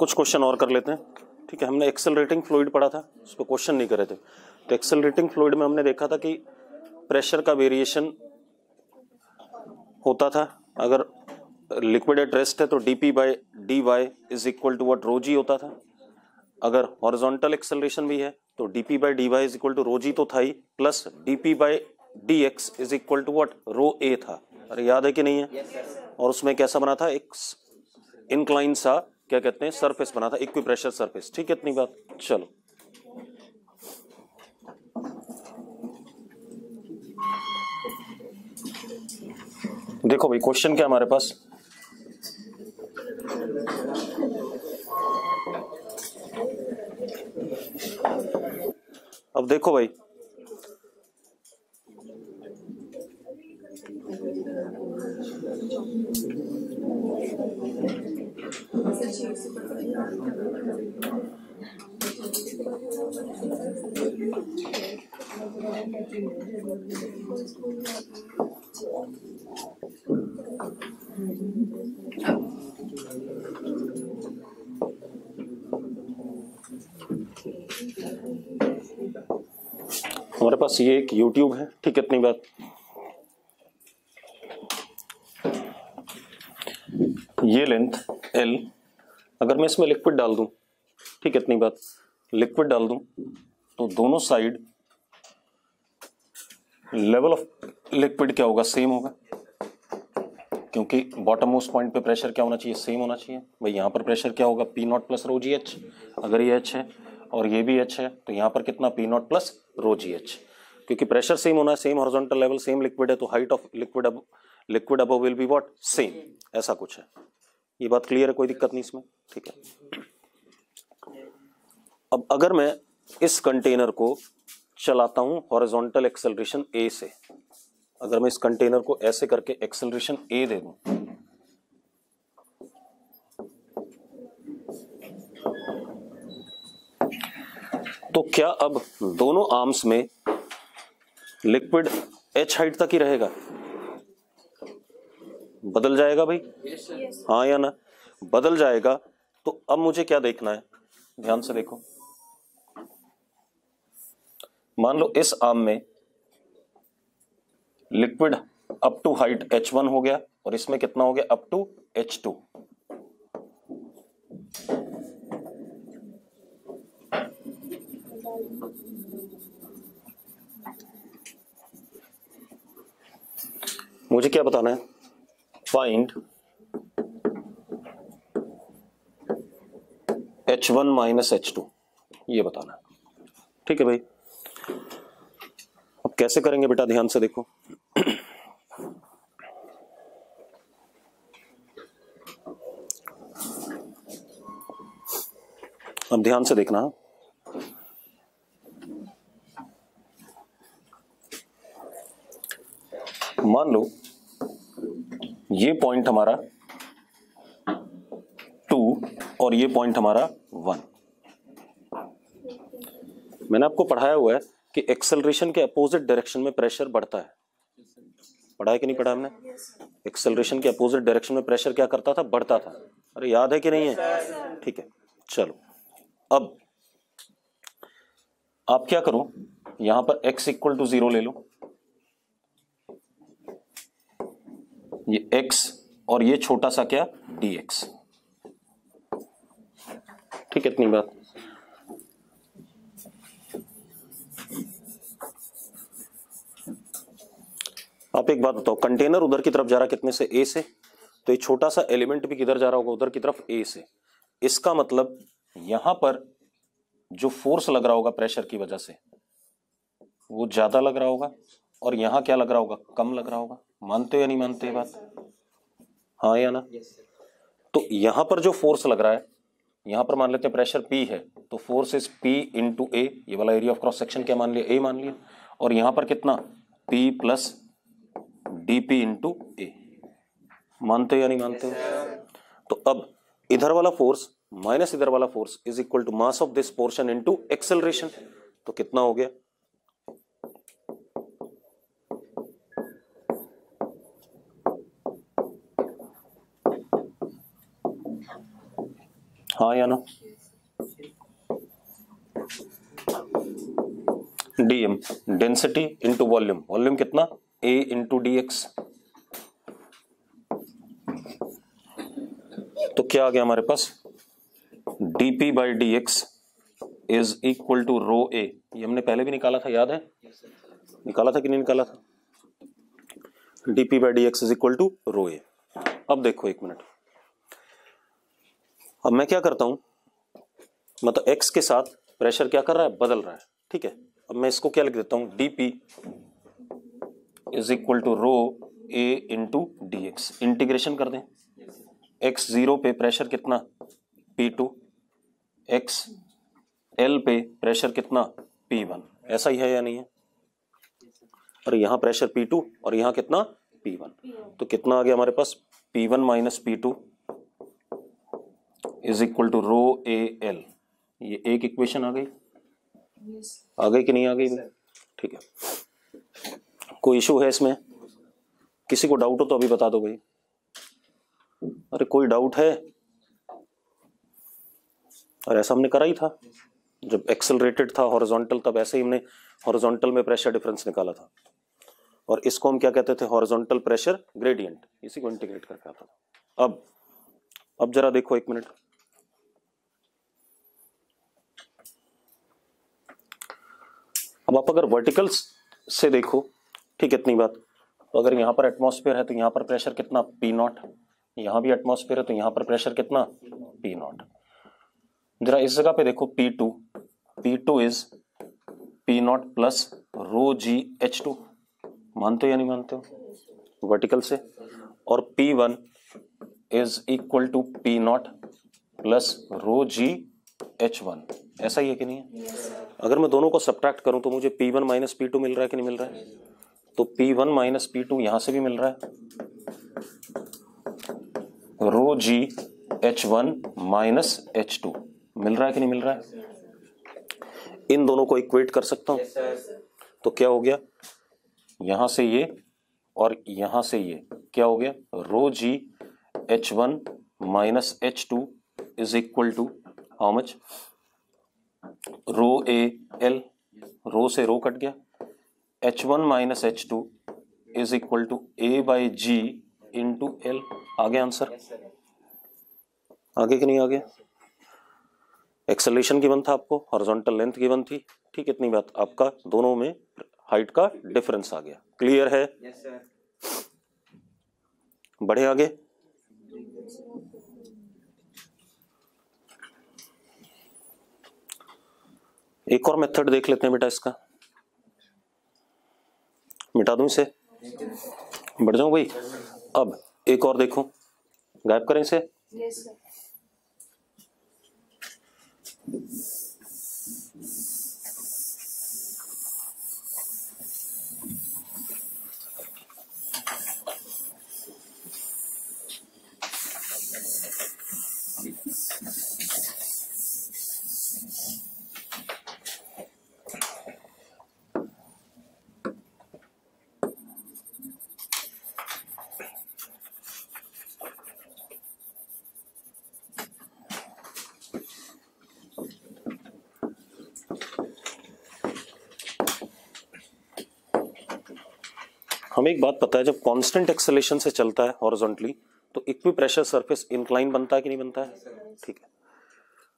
कुछ क्वेश्चन और कर लेते हैं, ठीक है। हमने एक्सेलरेटिंग फ्लूइड पढ़ा था, उस पर क्वेश्चन नहीं करे थे। तो एक्सेलरेटिंग फ्लूइड में हमने देखा था कि प्रेशर का वेरिएशन होता था। अगर लिक्विड एट रेस्ट है तो dp by dy is equal to what, rho g होता था। अगर हॉरिजॉन्टल एक्सेलरेशन भी है तो dp by dy is equal to rho g तो था ही, plus dp by dx is equal to what, rho a था। अरे याद है कि नहीं है? और उसमें कैसा बना था, एक इंक्लाइन सा क्या कहते हैं सरफेस बना था, इक्वी प्रेशर सरफेस, ठीक है। इतनी बात। चलो देखो भाई, क्वेश्चन क्या हमारे पास, अब देखो भाई, हमारे पास ये एक YouTube है, ठीक है। इतनी बात। ये लेंथ L, अगर मैं इसमें लिक्विड डाल दूं, ठीक है। इतनी बात, लिक्विड डाल दूं तो दोनों साइड लेवल ऑफ लिक्विड क्या होगा, सेम होगा, क्योंकि बॉटम मोस्ट पॉइंट पे प्रेशर क्या होना चाहिए, सेम होना चाहिए। भाई यहाँ पर प्रेशर क्या होगा, पी नॉट प्लस रो जी एच। अगर ये एच है और ये भी एच है तो यहाँ पर कितना, पी नॉट प्लस रो जी एच। क्योंकि प्रेशर सेम होना है, same horizontal level, same liquid है, तो height of liquid above will be what, same. ऐसा कुछ है। ये बात क्लियर है, कोई दिक्कत नहीं इसमें, ठीक है। अब अगर मैं इस कंटेनर को चलाता हूं हॉरिजॉन्टल एक्सेलरेशन ए से, अगर मैं इस कंटेनर को ऐसे करके एक्सेलरेशन ए दे दूं, तो क्या अब दोनों आर्म्स में लिक्विड एच हाइट तक ही रहेगा, बदल जाएगा भाई? हाँ या ना? बदल जाएगा। तो अब मुझे क्या देखना है, ध्यान से देखो। मान लो इस आर्म में liquid up to height h1 हो गया और इसमें कितना हो गया, अप टू h2। मुझे क्या बताना है, फाइंड h1 माइनस h2, ये बताना है, ठीक है भाई। अब कैसे करेंगे बेटा, ध्यान से देखो। अब ध्यान से देखना, मान लो ये पॉइंट हमारा 2 और ये पॉइंट हमारा 1। मैंने आपको पढ़ाया हुआ है कि एक्सेलरेशन के अपोजिट डायरेक्शन में प्रेशर बढ़ता है। पढ़ा है कि नहीं पढ़ा हमने? एक्सेलरेशन के अपोजिट डायरेक्शन में प्रेशर क्या करता था, बढ़ता था। अरे याद है कि नहीं है? ठीक है, चलो अब आप क्या करो, यहां पर x इक्वल टू 0 ले लो, ये x और ये छोटा सा क्या, dx, ठीक है। इतनी बात। आप एक बात बताओ, कंटेनर उधर की तरफ जा रहा कितने से, a से, तो ये छोटा सा एलिमेंट भी किधर जा रहा होगा, उधर की तरफ a से। इसका मतलब यहां पर जो फोर्स लग रहा होगा प्रेशर की वजह से वो ज्यादा लग रहा होगा, और यहां क्या लग रहा होगा, कम लग रहा होगा। मानते हो या नहीं मानते ये बात? हाँ या ना? तो यहां पर जो फोर्स लग रहा है, यहां पर मान लेते हैं प्रेशर P है, तो फोर्स इज P इंटू ए, ये वाला एरिया ऑफ क्रॉस सेक्शन क्या मान लिया, A मान लिया, और यहां पर कितना, P प्लस dP इंटू ए। मानते हो या नहीं मानते हो? तो अब इधर वाला फोर्स माइनस इधर वाला force is equal to mass of this portion into acceleration. तो कितना हो गया, हाँ या ना? Dm density into volume, volume कितना? A into d x. तो क्या आ गया हमारे पास? dp by d x is equal to rho a. ये हमने पहले भी निकाला था, याद है? निकाला था कि नहीं निकाला था? dp by d x is equal to rho a. अब देखो एक मिनट, अब मैं क्या करता हूं, मतलब x के साथ प्रेशर क्या कर रहा है? बदल रहा है, ठीक है। अब मैं इसको क्या लिख देता हूं? dp is equal to rho a into d x. Integration कर दें, x जीरो पे प्रेशर कितना? P2, x L पे प्रेशर कितना? P1। ऐसा ही है या नहीं है? और यहां प्रेशर P2 और यहां कितना? P1। तो कितना आ गया हमारे पास? P1 minus P2 is equal to rho A l. ये एक इक्वेशन आ गई, आ गई कि नहीं आ गई? ठीक है। कोई इशू है इसमें? किसी को डाउट हो तो अभी बता दो भाई। अरे कोई डाउट है? और ऐसा हमने करा ही था जब एक्सेलरेटेड था हॉरिजॉन्टल, तब ऐसे ही हमने हॉरिजॉन्टल में प्रेशर डिफरेंस निकाला था। और इसको हम क्या कहते थे? Horizontal pressure gradient. इसी को इंटीग्रेट करके आता था। अब जरा देखो एक मिनट, अब आप अगर वर्टिकल से देखो, ठीक, इतनी बात, तो अगर यहां पर एटमॉस्फेयर है तो यहां पर प्रेशर कितना? P0। यहां भी एटमॉस्फेयर है तो यहां पर प्रेशर कितना? P0। जरा इस जगह पे देखो P2 is P0 plus rho g H2। मानते हो या नहीं मानते हो वर्टिकल से? और P1 is equal to P0 plus rho g H1। ऐसा ही है कि नहीं है? अगर मैं दोनों को सब्ट्रैक्ट करूं तो मुझे P1 माइनस P2 मिल रहा है कि नहीं मिल रहा है? तो P1 माइनस P2 यहां से भी मिल रहा है, rho g H1 minus H2 मिल रहा है कि नहीं मिल रहा है? इन दोनों को इक्वेट कर सकता हूं। तो क्या हो गया? यहां से ये और यहां से ये क्या हो गया? Rho g H1 minus H2 is equal to how much? Rho A l. Rho से रो कट गया, H1 minus H2 is equal to a by g into l. आ गया आंसर? आगे कि नहीं आ गया? एक्सेलरेशन गिवन था आपको, हॉरिजॉन्टल लेंथ गिवन थी, ठीक, इतनी बात। आपका दोनों में हाइट का डिफरेंस आ गया। क्लियर है? Yes sir. बढ़े आगे। एक और मेथड देख लेते हैं बेटा इसका। मिटा दूं इसे? बढ़ जाऊं भाई? अब एक और देखो, गायब करें इसे? Yes sir. हमें एक बात पता है, जब कांस्टेंट एक्सेलरेशन से चलता है हॉरिजॉन्टली तो इक्वी प्रेशर सरफेस इंक्लाइन बनता है कि नहीं बनता है? ठीक है।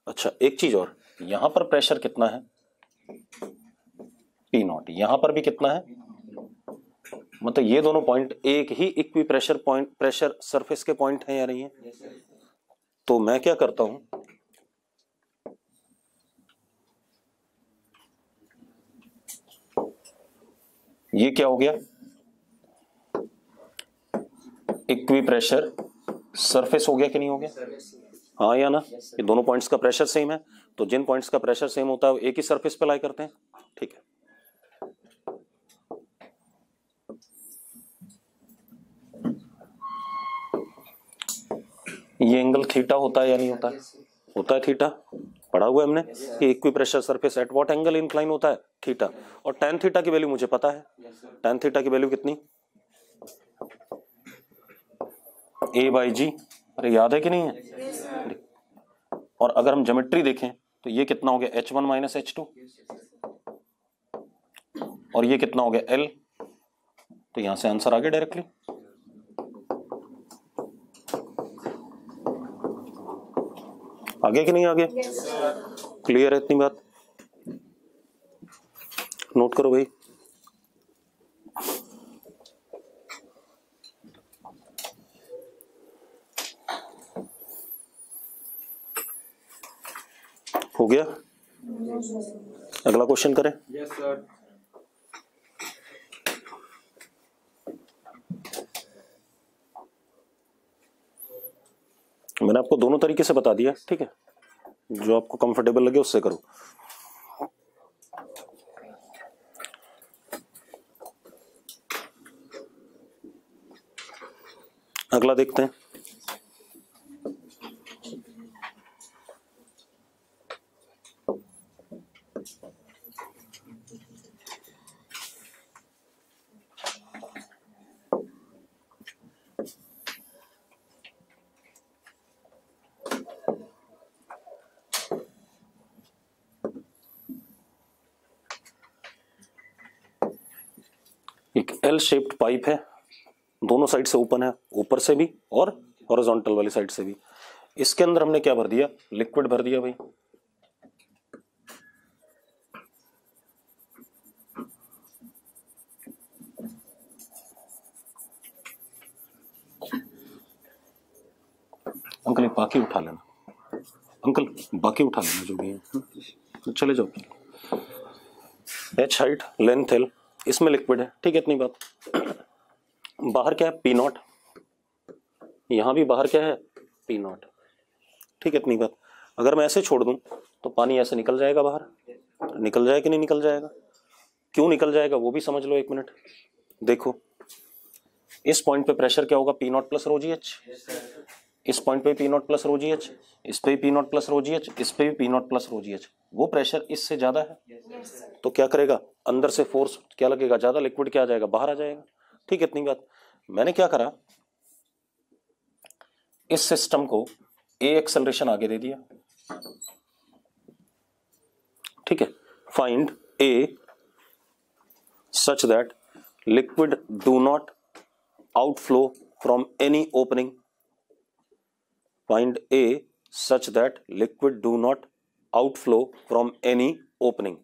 अच्छा एक चीज और, यहां पर प्रेशर कितना है? P0। यहां पर भी कितना है? मतलब ये दोनों पॉइंट एक ही equipressure point, pressure surface के पॉइंट हैं या नहीं है? तो मैं क्या करता हूं, ये क्या हो गया? इक्वी प्रेशर सरफेस हो गया कि नहीं हो गया? हाँ या ना? ये दोनों पॉइंट्स का प्रेशर सेम है, तो जिन पॉइंट्स का प्रेशर सेम होता है वो एक ही सरफेस पे लाई करते हैं, ठीक है। ये एंगल थीटा होता है या नहीं होता है? होता है थीटा, पढ़ा हुआ है हमने कि equi pressure surface at what angle incline होता है? थीटा। और tan थीटा की वैल्यू मुझे पता है, tan थीटा की वैल्यू कितनी? A बाई जी। अरे याद है कि नहीं है? और अगर हम ज्योमेट्री देखें तो ये कितना हो गया H1 माइनस H2 और ये कितना हो गया L, तो यहां से आंसर आ गया डायरेक्टली। आगे कि नहीं आगे? क्लियर है इतनी बात? नोट करो भाई। हो गया? अगला क्वेश्चन करें। Yes sir. मैंने आपको दोनों तरीके से बता दिया, ठीक है, जो आपको कंफर्टेबल लगे उससे करो। अगला देखते हैं। एक एल शेप्ड पाइप है, दोनों साइड से ओपन है, ऊपर से भी और हॉरिजॉन्टल वाली साइड से भी। इसके अंदर हमने क्या भर दिया? लिक्विड भर दिया भाई। अंकल एक बाकी उठा लेना, अंकल बाकी उठा लेना जो भी है, चले जाओ। H हाइट लेंथ L, इसमें लिक्विड है, ठीक है, इतनी बात। बाहर क्या है? P नॉट, यहां भी बाहर क्या है? P नॉट, ठीक है, इतनी बात। अगर मैं ऐसे छोड़ दूं तो पानी ऐसे निकल जाएगा बाहर, निकल जाएगा कि नहीं निकल जाएगा? क्यों निकल जाएगा वो भी समझ लो एक मिनट। देखो इस पॉइंट पे प्रेशर क्या होगा? P नॉट प्लस रो जी एच। इस पॉइंट पे P नॉट प्लस रो जी एच, इस पे भी P नॉट प्लस रो जी एच, इस पे भी P नॉट प्लस रो जी एच। वो प्रेशर इससे ज्यादा है तो क्या करेगा? अंदर से फोर्स क्या लगेगा? ज्यादा, लिक्विड क्या आ जाएगा? बाहर आ जाएगा, ठीक है, इतनी बात। मैंने क्या करा, इस सिस्टम को A एक्सेलरेशन आगे दे दिया, ठीक है। Find A such that liquid do not outflow from any opening. Find A such that liquid do not outflow from any opening.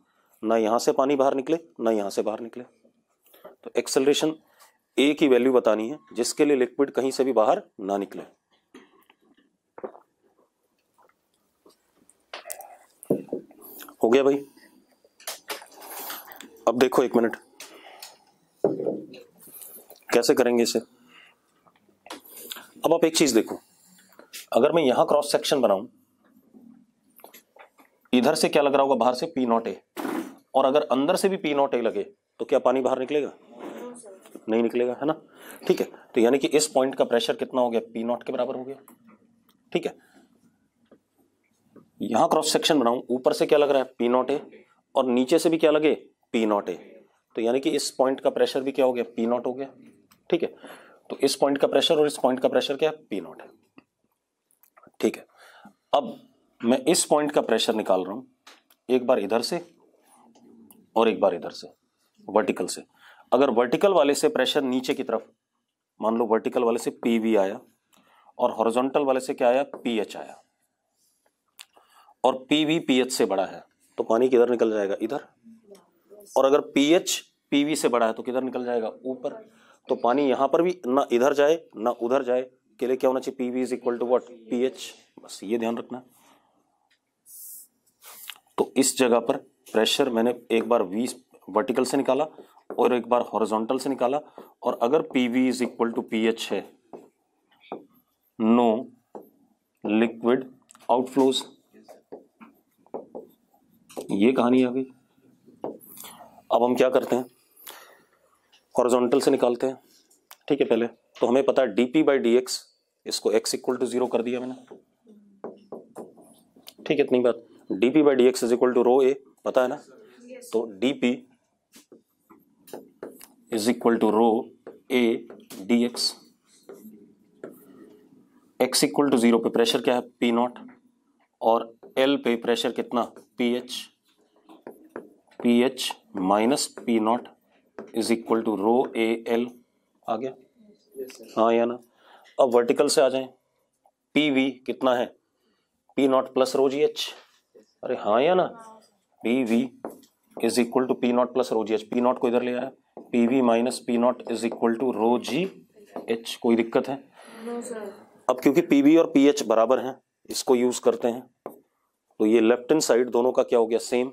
ना यहां से पानी बाहर निकले ना यहां से बाहर निकले। तो एक्सेलरेशन A की वैल्यू बतानी है जिसके लिए लिक्विड कहीं से भी बाहर ना निकले। हो गया भाई? अब देखो एक मिनट कैसे करेंगे इसे। अब आप एक चीज देखो, अगर मैं यहां क्रॉस सेक्शन बनाऊं, इधर से क्या लग रहा होगा? बाहर से P नॉट ए, और अगर अंदर से भी P नॉट ए लगे तो क्या पानी बाहर निकलेगा? नहीं निकलेगा, है ना, ठीक है। तो यानी कि इस पॉइंट का प्रेशर कितना हो गया? P नॉट के बराबर हो गया, ठीक है। यहां क्रॉस सेक्शन बनाऊं, ऊपर से क्या लग रहा है? P नॉट ए, और नीचे से भी क्या लगे? P not a. तो यानी कि इस पॉइंट का प्रेशर भी क्या हो गया? P नॉट हो गया, ठीक है। तो इस पॉइंट का प्रेशर और इस पॉइंट का प्रेशर क्या है? P नॉट है, ठीक है। अब मैं इस पॉइंट का प्रेशर निकाल रहा हूं, एक बार इधर से और एक बार इधर से, वर्टिकल से। अगर वर्टिकल वाले से प्रेशर नीचे की तरफ, मान लो वर्टिकल वाले से PV आया और हॉरिजॉन्टल वाले से क्या आया? PH आया, और PV PH से बड़ा है तो पानी किधर निकल जाएगा? इधर। और अगर PH PV से बड़ा है तो किधर निकल जाएगा? ऊपर। तो पानी यहां पर भी ना इधर जाए ना उधर जाए, के लिए क्या होना चाहिए? PV is equal to what? PH। बस ये ध्यान रखना। तो इस जगह पर प्रेशर मैंने एक बार V वर्टिकल से निकाला और एक बार हॉरिजॉन्टल से निकाला, और अगर PV is equal to PH है, नो लिक्विड आउटफ्लोज। ये कहानी आ गई। अब हम क्या करते हैं? हॉरिजॉन्टल से निकालते हैं, ठीक है। पहले तो हमें पता है dP बाई dx, इसको x इक्वल टू 0 कर दिया मैंने, ठीक है, इतनी बात। dP by dx is equal to rho A, पता है ना। तो dP is equal to rho A dx। x equal to 0 पे प्रेशर क्या है? P नॉट, और एल पे प्रेशर कितना, PH minus P not is equal to rho A L. आ गया? हाँ या ना? अब वर्टिकल से आ जाएं, पीवी कितना है, पी नॉट प्लस रो जी एच। अरे हाँ या ना? PV is equal to P naught plus rho ji h. P naught को इधर ले आया, PV minus P not is equal to rho ji h. कोई दिक्कत है? अब क्योंकि पीवी और पीएच बराबर हैं, इसको यूज करते हैं, तो ये लेफ्ट हैंड साइड दोनों का क्या हो गया, same.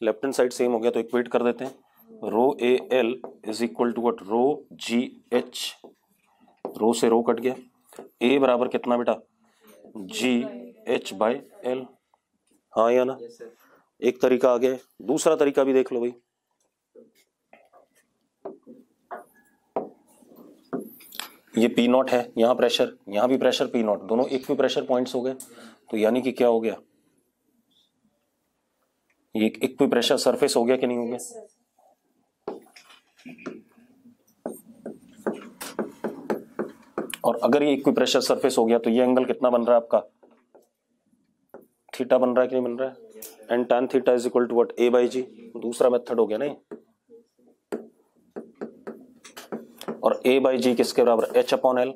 Left hand side same हो गया तो इक्वेट कर देते हैं, rho A L is equal to what, rho ji H. Rho से रो कट गया, ए बराबर कितना बेटा, जी एच बाय एल। हाँ या ना? एक तरीका आ गया, दूसरा तरीका भी देख लो भाई। ये पी नॉट है, यहां प्रेशर, यहां भी प्रेशर पी नॉट, दोनों इक्वी प्रेशर पॉइंट्स हो गए, तो यानी कि क्या हो गया, ये इक्वी प्रेशर सरफेस हो गया कि नहीं हो गया? और अगर ये इक्वी प्रेशर सरफेस हो गया तो ये एंगल कितना बन रहा है आपका, थीटा बन रहा है कि नहीं बन रहा है? And tan theta is equal to what, a by G. दूसरा मेथड हो गया नहीं, और a बाई जी किसके बराबर, h अपॉन एल।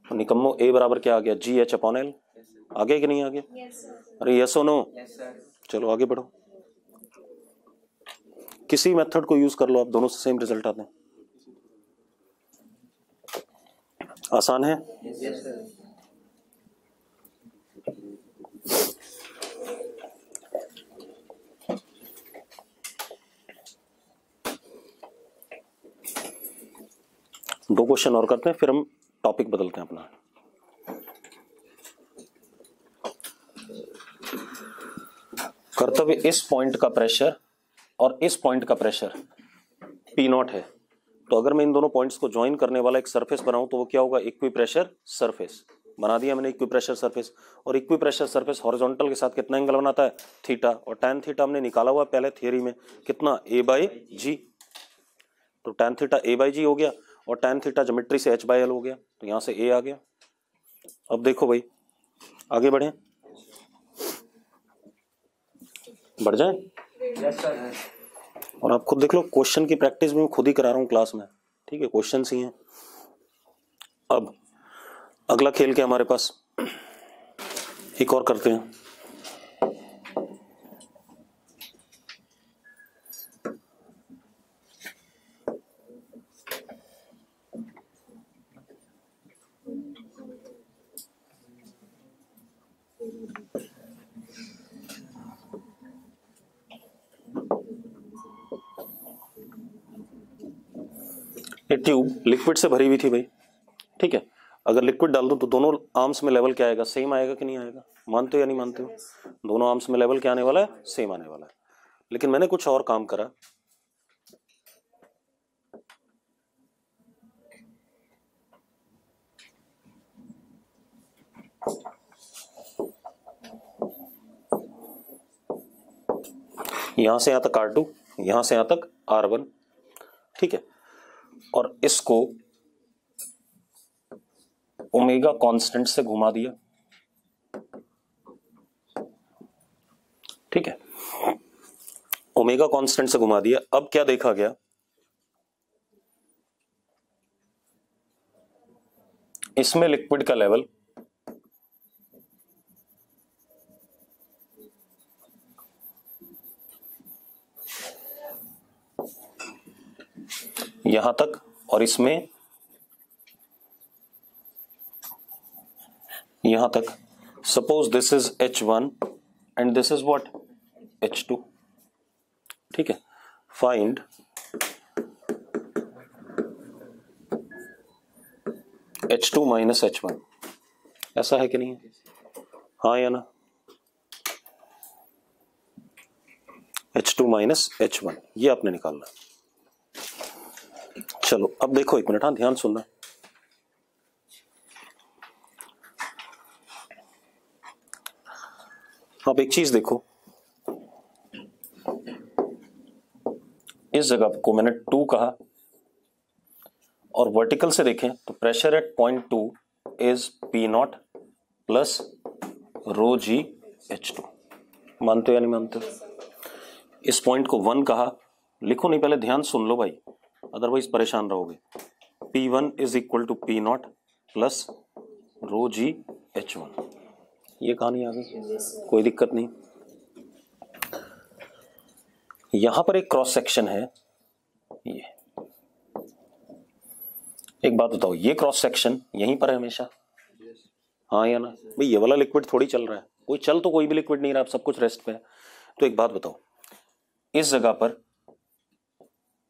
निकम्मो a बराबर क्या आ गया, जी एच अपॉन एल। आगे कि नहीं आगे? अरे यस और नो? चलो आगे बढ़ो, किसी मेथड को यूज कर लो आप, दोनों से सेम रिजल्ट आते हैं। आसान है? दो क्वेश्चन और करते हैं, फिर हम टॉपिक बदलते हैं अपना। कर्तव्य इस पॉइंट का प्रेशर और इस पॉइंट का प्रेशर पी नॉट है, तो अगर मैं इन दोनों पॉइंट्स को ज्वाइन करने वाला एक सरफेस बनाऊं तो वो क्या होगा, इक्वी प्रेशर सरफेस। बना दिया मैंने इक्वी प्रेशर सरफेस, और इक्वी प्रेशर सरफेस हॉरिजॉन्टल के साथ कितना एंगल बनाता है, थीटा, और tan थीटा हमने निकाला हुआ पहले थियरी में कितना, a बाई जी। तो tan थीटा a बाई जी हो गया, और tan थीटा ज्योमेट्री से h बाई एल हो गया, तो यहां से a आ गया। अब देखो भाई, आगे बढ़े, बढ़ जाए? और आप खुद देख लो, क्वेश्चन की प्रैक्टिस भी मैं खुद ही करा रहा हूं क्लास में, ठीक है, क्वेश्चन ही हैं। अब अगला खेल क्या हमारे पास, एक और करते हैं। ये ट्यूब लिक्विड से भरी हुई थी भाई, ठीक है, अगर लिक्विड डाल दूं तो दोनों आर्म्स में लेवल क्या आएगा, सेम आएगा कि नहीं आएगा? मानते हो या नहीं मानते हो? दोनों आर्म्स में लेवल क्या आने वाला है, सेम आने वाला है। लेकिन मैंने कुछ और काम करा, यहां से यहां तक R2, यहां से यहां तक R1, ठीक है, और इसको ओमेगा कांस्टेंट से घुमा दिया, ठीक है, ओमेगा कांस्टेंट से घुमा दिया। अब क्या देखा गया, इसमें लिक्विड का लेवल यहां तक, और इसमें यहां तक। Suppose this is H1 and this is what, H2, ठीक है। फाइंड H2 माइनस H1, ऐसा है कि नहीं है? हाँ या ना? H2 माइनस H1 ये आपने निकालना। चलो अब देखो, एक मिनट, हाँ ध्यान सुनना। अब एक चीज देखो, इस जगह को मैंने 2 कहा, और वर्टिकल से देखें तो pressure at point 2 is P naught plus rho g H2। मानते हो या नहीं मानते हो? इस पॉइंट को 1 कहा, लिखो नहीं, पहले ध्यान सुन लो भाई, अदरवाइज परेशान रहोगे। P1 is equal to P0 plus rho g H1। ये कहानी आ गई, कोई दिक्कत नहीं। यहां पर एक क्रॉस सेक्शन है, ये एक बात बताओ, ये क्रॉस सेक्शन यहीं पर है हमेशा, हाँ या ना भाई? ये वाला लिक्विड थोड़ी चल रहा है, कोई चल तो कोई भी लिक्विड नहीं रहा, अब सब कुछ रेस्ट पे है। तो एक बात बताओ, इस जगह पर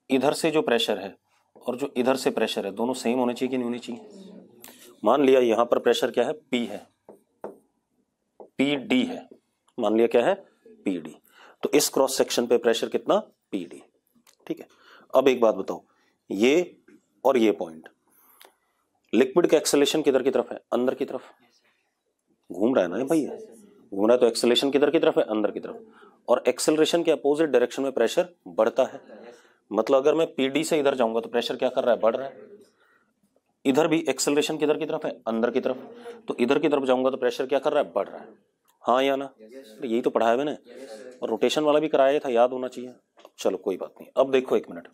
इधर से जो प्रेशर है और जो इधर से प्रेशर है, दोनों सेम होने चाहिए कि नहीं होने चाहिए? मान लिया यहां पर प्रेशर क्या है, P है, PD है, मान लिया क्या है, PD। तो इस क्रॉस सेक्शन पे प्रेशर कितना, PD। ठीक है, अब एक बात बताओ, ये और ये पॉइंट, लिक्विड का एक्सेलेरेशन किधर की तरफ है, अंदर की तरफ घूम रहा है ना भाई, घूम रहा है, तो एक्सेलेरेशन किधर की तरफ है, अंदर की तरफ। और एक्सेलरेशन के अपोजिट डायरेक्शन में प्रेशर बढ़ता है, मतलब अगर मैं PD से इधर जाऊंगा तो प्रेशर क्या कर रहा है, बढ़ रहा है। इधर भी एक्सेलरेशन किधर की तरफ है, अंदर की तरफ, तो इधर की तरफ जाऊंगा तो प्रेशर क्या कर रहा है, बढ़ रहा है, हाँ या ना? यही तो पढ़ाया मैंने, और रोटेशन वाला भी कराया था, याद होना चाहिए। चलो कोई बात नहीं, अब देखो एक मिनट,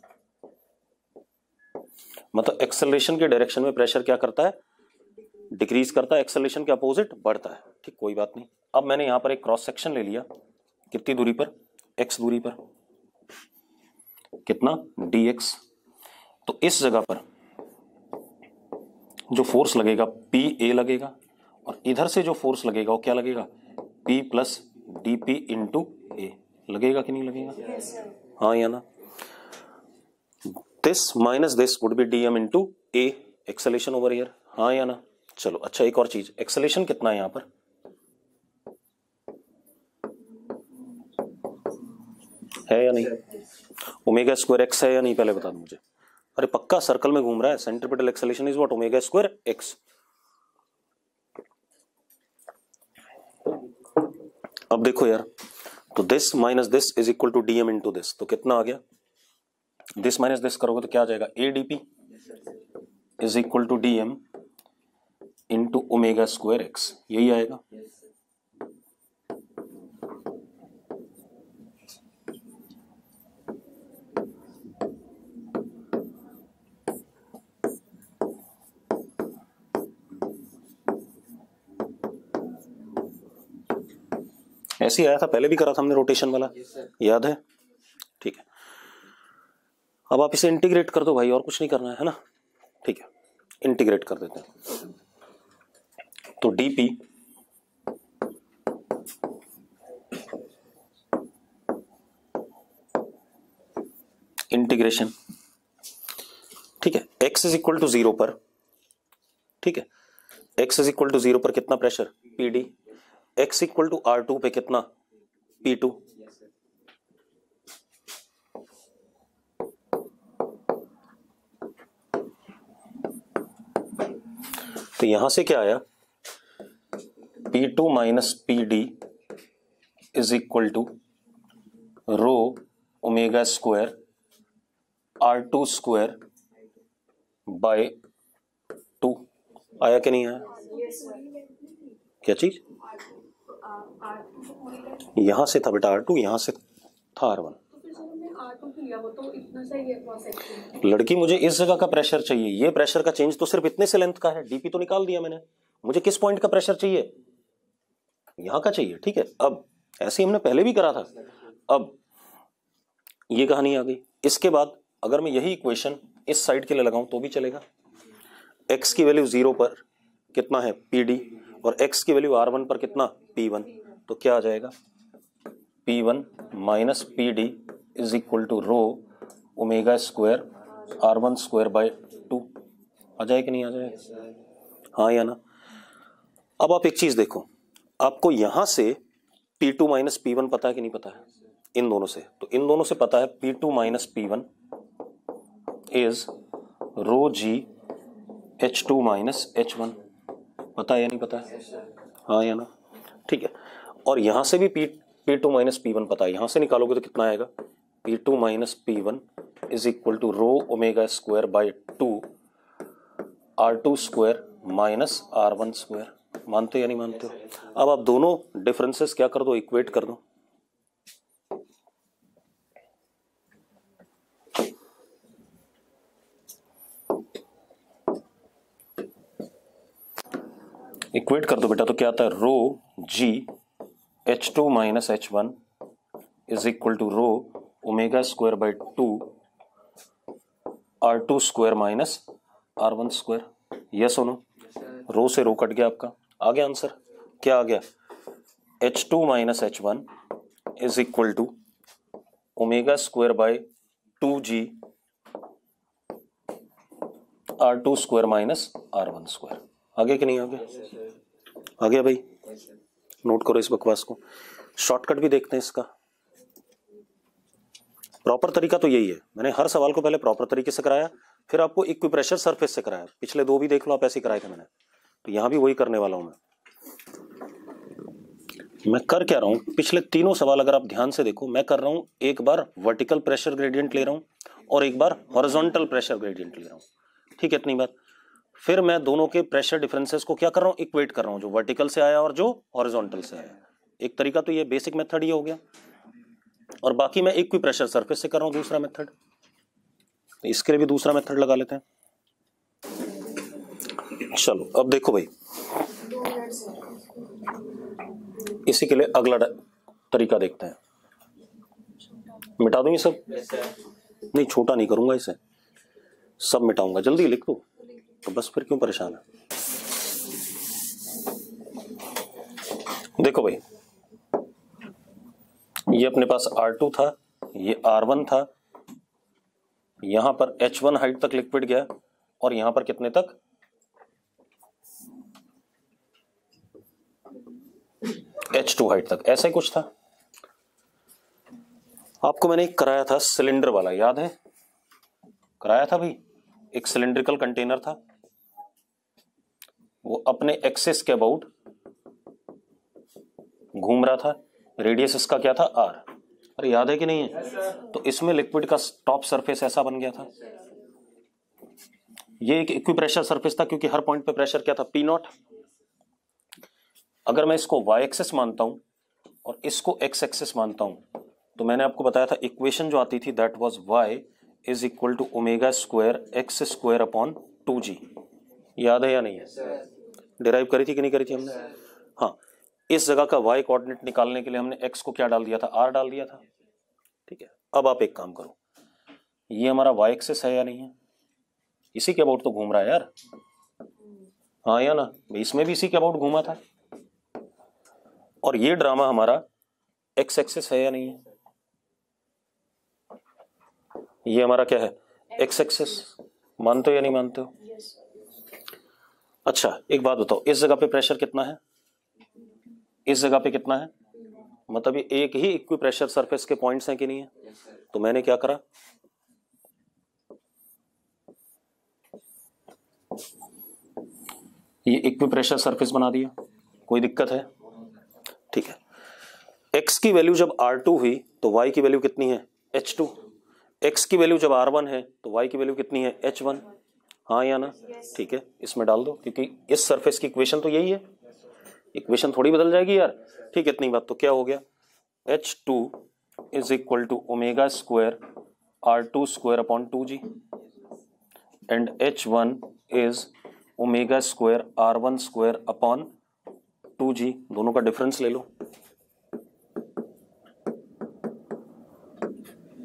मतलब एक्सेलरेशन के डायरेक्शन में प्रेशर क्या करता है, डिक्रीज करता है, एक्सेलरेशन के अपोजिट बढ़ता है। ठीक, कोई बात नहीं। अब मैंने यहां पर एक क्रॉस सेक्शन ले लिया, कितनी दूरी पर, x दूरी पर, कितना, dx। तो इस जगह पर जो फोर्स लगेगा PA लगेगा, और इधर से जो फोर्स लगेगा वो क्या लगेगा, P plus DP into A लगेगा कि नहीं लगेगा, हाँ या ना? This minus this would be DM into A, acceleration over here, हाँ या ना? चलो अच्छा, एक और चीज, एक्सेलेरेशन कितना है यहां पर, है या नहीं? ओमेगा स्क्वायर एक्स है या नहीं, पहले बता दो मुझे। अरे पक्का सर्कल में घूम रहा है, centripetal acceleration is what, omega square x. अब देखो यार, तो this minus this is equal to DM into this, तो कितना आ गया, दिस माइनस दिस करोगे तो क्या आ जाएगा, ADP is equal to DM into omega square x, यही आएगा। ऐसे ही आया था, पहले भी करा था हमने रोटेशन वाला, याद है? ठीक है, अब आप इसे इंटीग्रेट कर दो भाई, और कुछ नहीं करना है ना? ठीक है, इंटीग्रेट कर देते हैं। तो DP इंटीग्रेशन, ठीक है, x इज इक्वल टू 0 पर, ठीक है, x इज इक्वल टू 0 पर कितना pressure, PD, x equal to R2 पे कितना, P2। तो यहां से क्या आया, P2 minus PD is equal to rho omega square R2 square by 2। आया कि नहीं आया? क्या चीज, यहां से था बेटा R2, यहां से था R1। लड़की मुझे इस जगह का प्रेशर चाहिए, ये प्रेशर का चेंज तो सिर्फ इतने से लेंथ का है, DP तो निकाल दिया मैंने, मुझे किस पॉइंट का प्रेशर चाहिए, यहां का चाहिए। ठीक है, अब ऐसे हमने पहले भी करा था, अब ये कहानी आ गई। इसके बाद अगर मैं यही इक्वेशन इस साइड के लिए लगाऊं तो भी चलेगा। x की वैल्यू 0 पर कितना है, PD, और x की वैल्यू R1 पर कितना, P1, तो क्या आ जाएगा, P1 minus PD is equal to rho omega square R1 square by 2। आ जाए कि नहीं आ जाए, हाँ या ना? अब आप एक चीज देखो, आपको यहां से P2 माइनस P1 पता है कि नहीं पता है, इन दोनों से, तो इन दोनों से पता है P2 minus P1 is rho g H2 minus H1, पता है या नहीं पता है, हाँ या ना? ठीक है, और यहां से भी P2 माइनस P1 पता है, यहां से निकालोगे तो कितना आएगा, P2 minus P1 is equal to rho omega square by 2 R2 square minus R1 square, मानते हो या नहीं मानते हो? अब आप दोनों डिफरेंसेस क्या कर दो, इक्वेट कर दो। इक्वेट कर दो बेटा, तो क्या आता है, rho g H2 minus H1 is equal to rho omega square by 2 R2 square minus R1 square. Yes हो नो? रो से रो कट गया आपका, आ गया आंसर। क्या आ गया? H2 minus H1 is equal to omega square by 2G R2 square minus R1 square. आ गया कि नहीं आ गया? आ गया भाई? नोट करो इस बकवास को, शॉर्टकट भी देखते हैं इसका। प्रॉपर तरीका तो यही है, मैंने हर सवाल को पहले प्रॉपर तरीके से कराया, फिर आपको इक्विप्रेशर सरफेस से कराया। पिछले दो भी देख लो आप, ऐसे कराए थे मैंने, तो यहां भी वही करने वाला हूं मैं कर क्या रहा हूं, पिछले तीनों सवाल अगर आप ध्यान से देखो, मैं कर रहा हूं एक बार वर्टिकल प्रेशर ग्रेडियंट ले रहा हूं और एक बार हॉरिजॉन्टल प्रेशर ग्रेडियंट ले रहा हूं, ठीक है इतनी बात। फिर मैं दोनों के प्रेशर डिफरेंसेस को क्या कर रहा हूं, इक्वेट कर रहा हूं, जो वर्टिकल से आया और जो हॉरिजॉन्टल से आया। एक तरीका तो ये बेसिक मेथड ये हो गया, और बाकी मैं इक्विप्रेशर सरफेस से कर रहा हूं दूसरा मेथड। तो इसके लिए भी दूसरा मेथड लगा लेते हैं। चलो अब देखो भाई, इसी के लिए अगला तरीका देखते हैं। मिटा दूं ये सब? नहीं, छोटा नहीं करूंगा इसे, सब मिटाऊंगा। जल्दी लिख दो, तो बस फिर क्यों परेशान है। देखो भाई, ये अपने पास R2 था, ये R1 था, यहां पर H1 हाइट तक लिक्विड गया, और यहां पर कितने तक, H2 हाइट तक, ऐसा ही कुछ था। आपको मैंने एक कराया था सिलेंडर वाला, याद है? कराया था भाई, एक सिलेंड्रिकल कंटेनर था, वो अपने एक्सिस के अबाउट घूम रहा था, रेडियस इसका क्या था, R। अरे याद है कि नहीं है? तो इसमें लिक्विड का टॉप सरफेस ऐसा बन गया था। ये एक इक्विप्रेशर सरफेस था, क्योंकि हर पॉइंट पे प्रेशर क्या था, P0। अगर मैं इसको y एक्सिस मानता हूं और इसको x एक्सिस मानता हूं, तो मैंने आपको बताया था इक्वेशन जो आती थी, that was y is equal to omega square x square upon 2g। याद है या नहीं है? डिराइव करी थी कि नहीं करी थी हमने? हाँ, इस जगह का y कोऑर्डिनेट निकालने के लिए हमने x को क्या डाल दिया था, r डाल दिया था, ठीक है। अब आप एक काम करो, ये हमारा y एक्सिस है या नहीं है? इसी के अबाउट तो घूम रहा है यार, हाँ या ना? इसमें भी इसी के अबाउट घूमा था, और ये ड्रामा हमारा x एक्सिस है या नहीं है? ये हमारा क्या है, x एक्सिस। मानते हो या नहीं मानते हो? अच्छा एक बात बताओ, इस जगह पे प्रेशर कितना है, इस जगह पे कितना है? मतलब ये एक ही इक्विप्रेशर सरफेस के पॉइंट्स हैं कि नहीं है? तो मैंने क्या करा, ये इक्विप्रेशर सरफेस बना दिया। कोई दिक्कत है? ठीक है। x की वैल्यू जब R2 हुई तो y की वैल्यू कितनी है, H2। x की वैल्यू जब R1 है तो y की वैल्यू कितनी है, H1। हाँ या ना? ठीक है, इसमें डाल दो, क्योंकि इस सरफेस की इक्वेशन तो यही है, इक्वेशन थोड़ी बदल जाएगी यार। ठीक है, इतनी बात। तो क्या हो गया, H2 is equal to omega square R2 square upon 2g and H1 is omega square R1 square upon 2g। दोनों का डिफरेंस ले लो,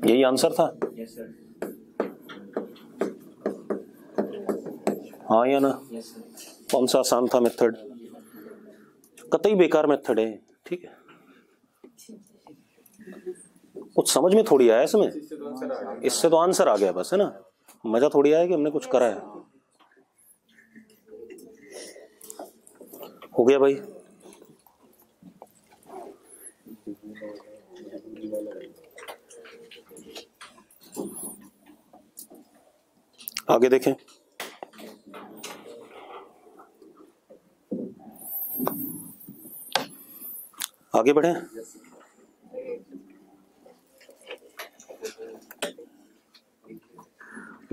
यही आंसर था। yes, sir. हाँ या ना? yes, कौन सा आसान था मेथड, कतई बेकार मेथड है, ठीक है। कुछ समझ में थोड़ी आया इसमें, इससे तो आंसर आ गया बस, है ना? मजा थोड़ी आया कि हमने कुछ करा है। हो गया भाई? आगे देखें, आगे बढ़े।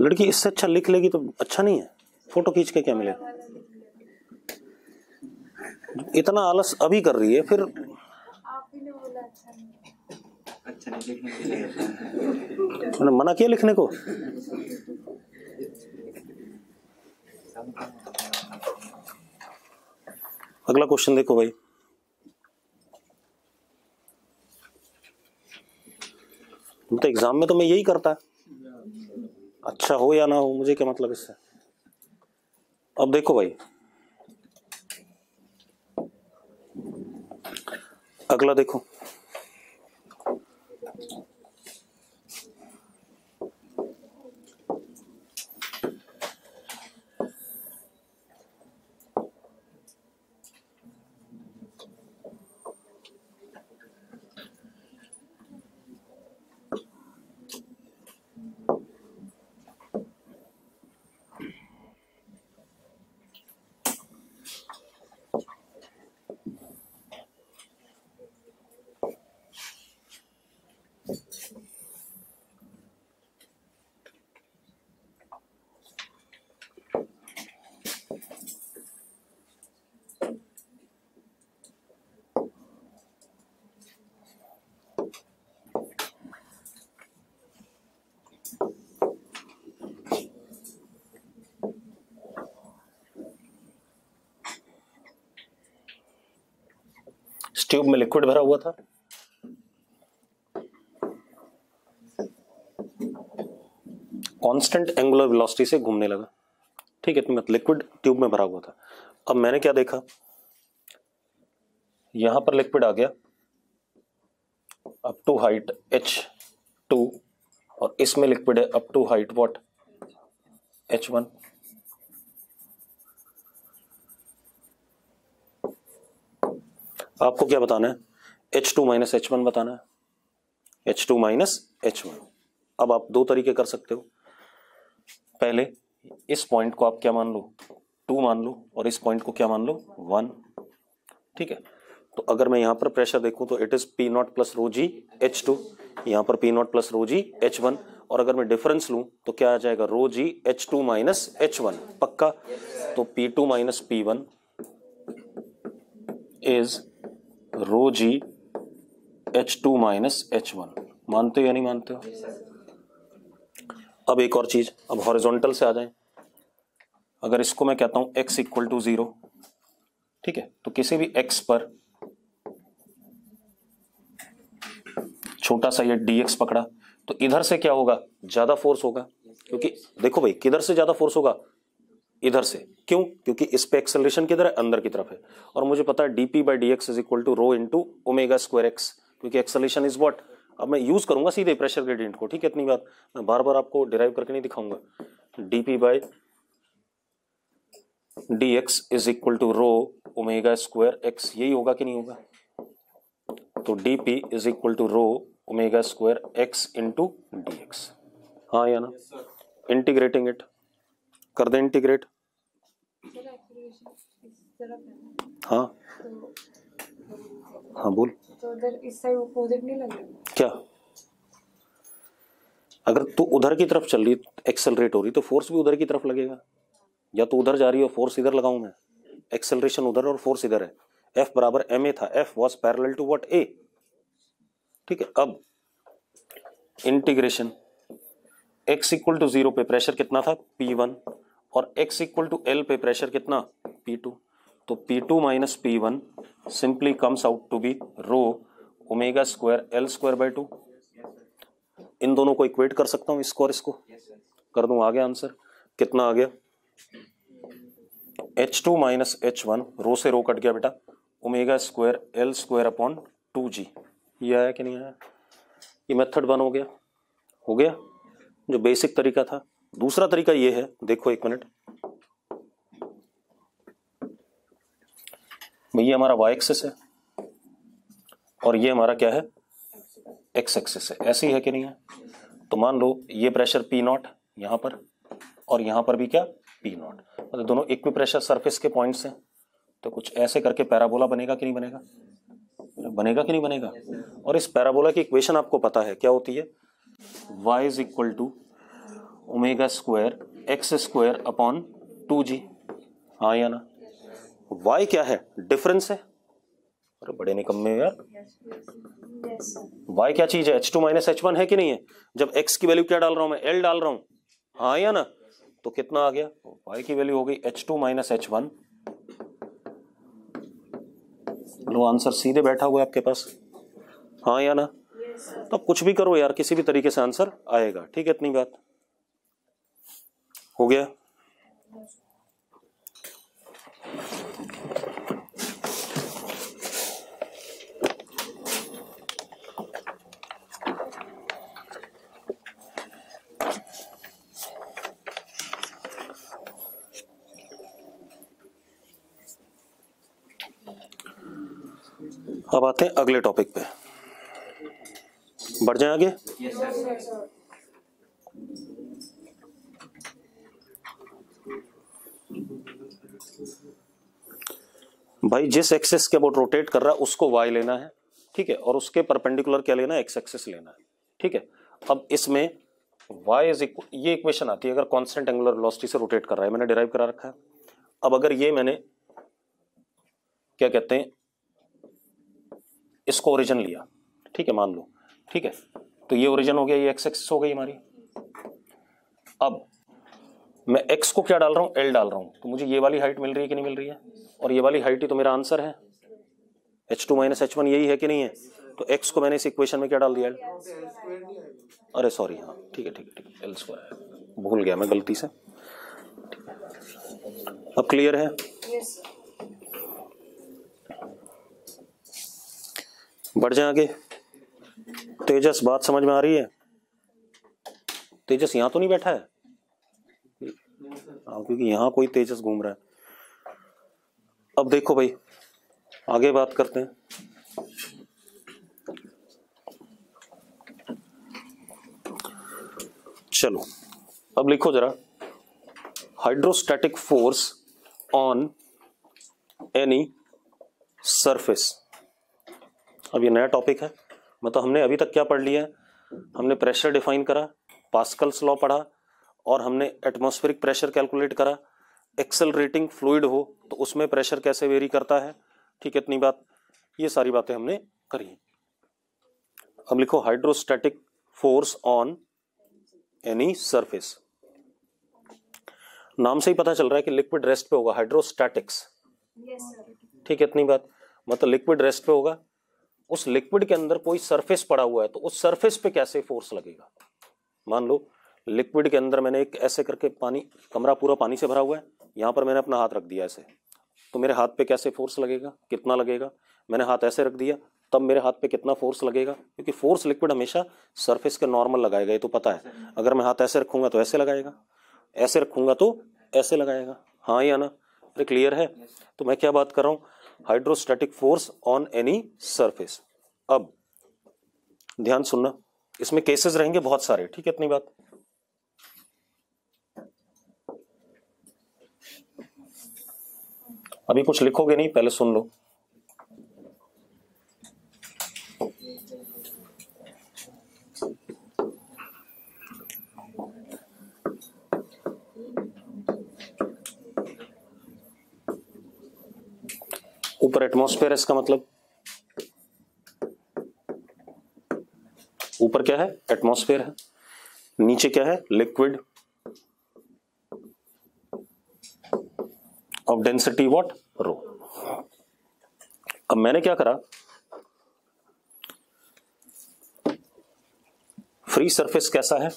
लड़की इससे अच्छा लिख लेगी तो अच्छा नहीं है, फोटो खींच के क्या मिलेगा? इतना आलस अभी कर रही है, फिर आप ही ने बोला अच्छा नहीं लिखने के लिए। मैंने मना किया लिखने को। अगला क्वेश्चन देखो भाई, तो एग्जाम में तो मैं यही करता है, अच्छा हो या ना हो मुझे क्या मतलब इससे। अब देखो भाई, अगला देखो, ट्यूब में लिक्विड भरा हुआ था, कांस्टेंट एंगुलर वेलोसिटी से घूमने लगा, ठीक है, तो मतलब लिक्विड ट्यूब में भरा हुआ था। अब मैंने क्या देखा, यहां पर लिक्विड आ गया अप टू हाइट h2 और इसमें लिक्विड है up to height what h1। आपको क्या बताना है, h2 माइनस h1 बताना है, h2 माइनस h1। अब आप दो तरीके कर सकते हो, पहले इस पॉइंट को आप क्या मान लो 2 मान लो और इस पॉइंट को क्या मान लो 1, ठीक है। तो अगर मैं यहां पर प्रेशर देखूं तो it is P naught plus rho g H2, यहां पर P naught plus rho g H1, और अगर मैं डिफरेंस लूं तो क्या आ जाएगा रो जी H2 माइनस H1, पक्का। तो P2 minus P1 is rho g H2 minus H1। मानते हो या नहीं मानते हो? अब एक और चीज, अब हॉरिजॉन्टल से आ जाएं। अगर इसको मैं कहता हूं x इक्वल टू 0, ठीक है, तो किसी भी x पर छोटा सा ये dx पकड़ा तो इधर से क्या होगा, ज्यादा फोर्स होगा, क्योंकि देखो भाई किधर से ज्यादा फोर्स होगा, इधर से। क्यों? क्योंकि इस पे एक्सेलरेशन किधर है, अंदर की तरफ है, और मुझे पता है dp by dx is equal to rho into omega square x, क्योंकि एक्सेलरेशन इज व्हाट। अब मैं यूज करूंगा सीधे प्रेशर ग्रेडियंट को, ठीक है, इतनी बात मैं बार बार आपको डिराइव करके नहीं दिखाऊंगा। dp by dx is equal to rho omega square x, यही होगा कि नहीं होगा? तो dp is equal to rho omega square x into dx, हाँ या ना? इंटीग्रेटिंग इट कर दे, इंटीग्रेट। हाँ हाँ बोल। तो उधर इस साइड अपोजिट नहीं लगेगा क्या? अगर तू उधर की तरफ चल रही एक्सेलरेट हो रही तो फोर्स भी उधर की तरफ लगेगा, या तो उधर जा रही है और फोर्स इधर लगाऊं मैं, एक्सेलरेशन उधर और फोर्स इधर है। F बराबर ma था, F was parallel to what a, ठीक है। अब इंटीग्रेशन x इक्वल टू 0 पे प्रेशर कितना था P1 और x इक्वल टू L पे प्रेशर कितना P2, तो P2 minus P1 simply comes out to be rho omega square L square by 2। इन दोनों को इक्वेट कर सकता हूं, इसको और इसको कर दूं, आ गया आंसर। कितना आ गया, H2 माइनस H1, रो से रो कट गया बेटा, omega square L square upon 2g। ये आया कि नहीं आया? ये मेथड 1 हो गया, हो गया जो बेसिक तरीका था। दूसरा तरीका ये है, देखो एक मिनट, ये हमारा y एक्सिस है और ये हमारा क्या है x एक्सिस है, ऐसे ही है कि नहीं है? तो मान लो ये प्रेशर P नॉट यहां पर और यहां पर भी क्या P नॉट, मतलब दोनों इक्वी प्रेशर सरफेस के पॉइंट्स हैं, तो कुछ ऐसे करके पैराबोला बनेगा कि नहीं बनेगा? बनेगा कि नहीं बनेगा? और इस पैराबोला की इक्वेशन आपको पता है क्या होती है, y is equal to omega square x square upon 2g, हाँ या ना? y क्या है, डिफरेंस है। अरे बड़े निकम्मे हो यार, y क्या चीज है, H2 माइनस H1 है कि नहीं है। जब x की वैल्यू क्या डाल रहा हूं मैं, L डाल रहा हूं, हाँ या ना, तो कितना आ गया, y की वैल्यू हो गई H2 माइनस H1। लो आंसर सीधे बैठा हुआ है आपके पास, हाँ या ना। तो कुछ भी करो यार, किसी भी तरीके से आंसर आएगा, ठीक है, इतनी बात हो गया। अब आते हैं अगले टॉपिक पे, बढ़ जाए आगे। भाई जिस एक्सिस के अबाउट रोटेट कर रहा है उसको y लेना है, ठीक है, और उसके परपेंडिकुलर क्या लेना है, एक्स एक्सिस लेना है, ठीक है। अब इसमें y इज इक्वल, ये इक्वेशन आती है अगर कांस्टेंट एंगुलर वेलोसिटी से रोटेट कर रहा है, मैंने डिराइव करा रखा है। अब अगर ये मैंने क्या कहते हैं, इसको ओरिजिन लिया, ठीक है, मान लो, ठीक है, तो ये ओरिजिन हो गया, ये एक्स एक्सिस हो गई हमारी। अब मैं x को क्या डाल रहा हूं, L डाल रहा हूं, तो मुझे ये वाली हाइट मिल रही है कि नहीं मिल रही है, और ये वाली हाइट ही तो मेरा आंसर है, H2 माइनस H1 यही है कि नहीं है। तो x को मैंने इस इक्वेशन में क्या डाल दिया, अरे सॉरी, हाँ ठीक है ठीक है ठीक है, L स्क्वायर भूल गया मैं गलती से। अब क्लियर है, बढ़ जाए आगे। तेजस बात समझ में आ रही है, तेजस यहां तो नहीं बैठा है, क्योंकि यहां कोई तेजस घूम रहा है। अब देखो भाई आगे बात करते हैं। चलो अब लिखो जरा, hydrostatic force on any surface. अब ये नया टॉपिक है, मतलब हमने अभी तक क्या पढ़ लिया है, हमने प्रेशर डिफाइन करा, पास्कल्स लॉ पढ़ा, और हमने एटमॉस्फेरिक प्रेशर कैलकुलेट करा। एक्सेलरेटिंग फ्लूइड हो तो उसमें प्रेशर कैसे वेरी करता है, ठीक है, इतनी बात, ये सारी बातें हमने करी। अब लिखो hydrostatic force on any surface. नाम से ही पता चल रहा है कि लिक्विड रेस्ट पे होगा, हाइड्रोस्टैटिक्स, ठीक है, इतनी बात, मतलब लिक्विड रेस्ट पे होगा, उस लिक्विड के अंदर कोई सरफेस पड़ा हुआ है तो उस सरफेस पे कैसे फोर्स लगेगा। मान लो लिक्विड के अंदर मैंने एक ऐसे करके पानी, कमरा पूरा पानी से भरा हुआ है, यहां पर मैंने अपना हाथ रख दिया ऐसे, तो मेरे हाथ पे कैसे फोर्स लगेगा, कितना लगेगा। मैंने हाथ ऐसे रख दिया तब मेरे हाथ पे कितना फोर्स लगेगा, क्योंकि फोर्स लिक्विड हमेशा सरफेस के नॉर्मल लगाएगा, ये तो पता है। अगर मैं हाथ ऐसे रखूंगा तो ऐसे लगाएगा, ऐसे रखूंगा तो ऐसे लगाएगा, हाँ या ना। अरे क्लियर है। तो मैं क्या बात कर रहा हूं, hydrostatic force on any surface. अब ध्यान सुनना, इसमें केसेस रहेंगे बहुत सारे, ठीक है, इतनी बात। अभी कुछ लिखोगे नहीं, पहले सुन लो। ऊपर एटमॉस्फेयर है, इसका मतलब ऊपर क्या है, एटमॉस्फेयर है, नीचे क्या है, लिक्विड ऑफ डेंसिटी व्हाट, रो। अब मैंने क्या करा, फ्री सरफेस कैसा है,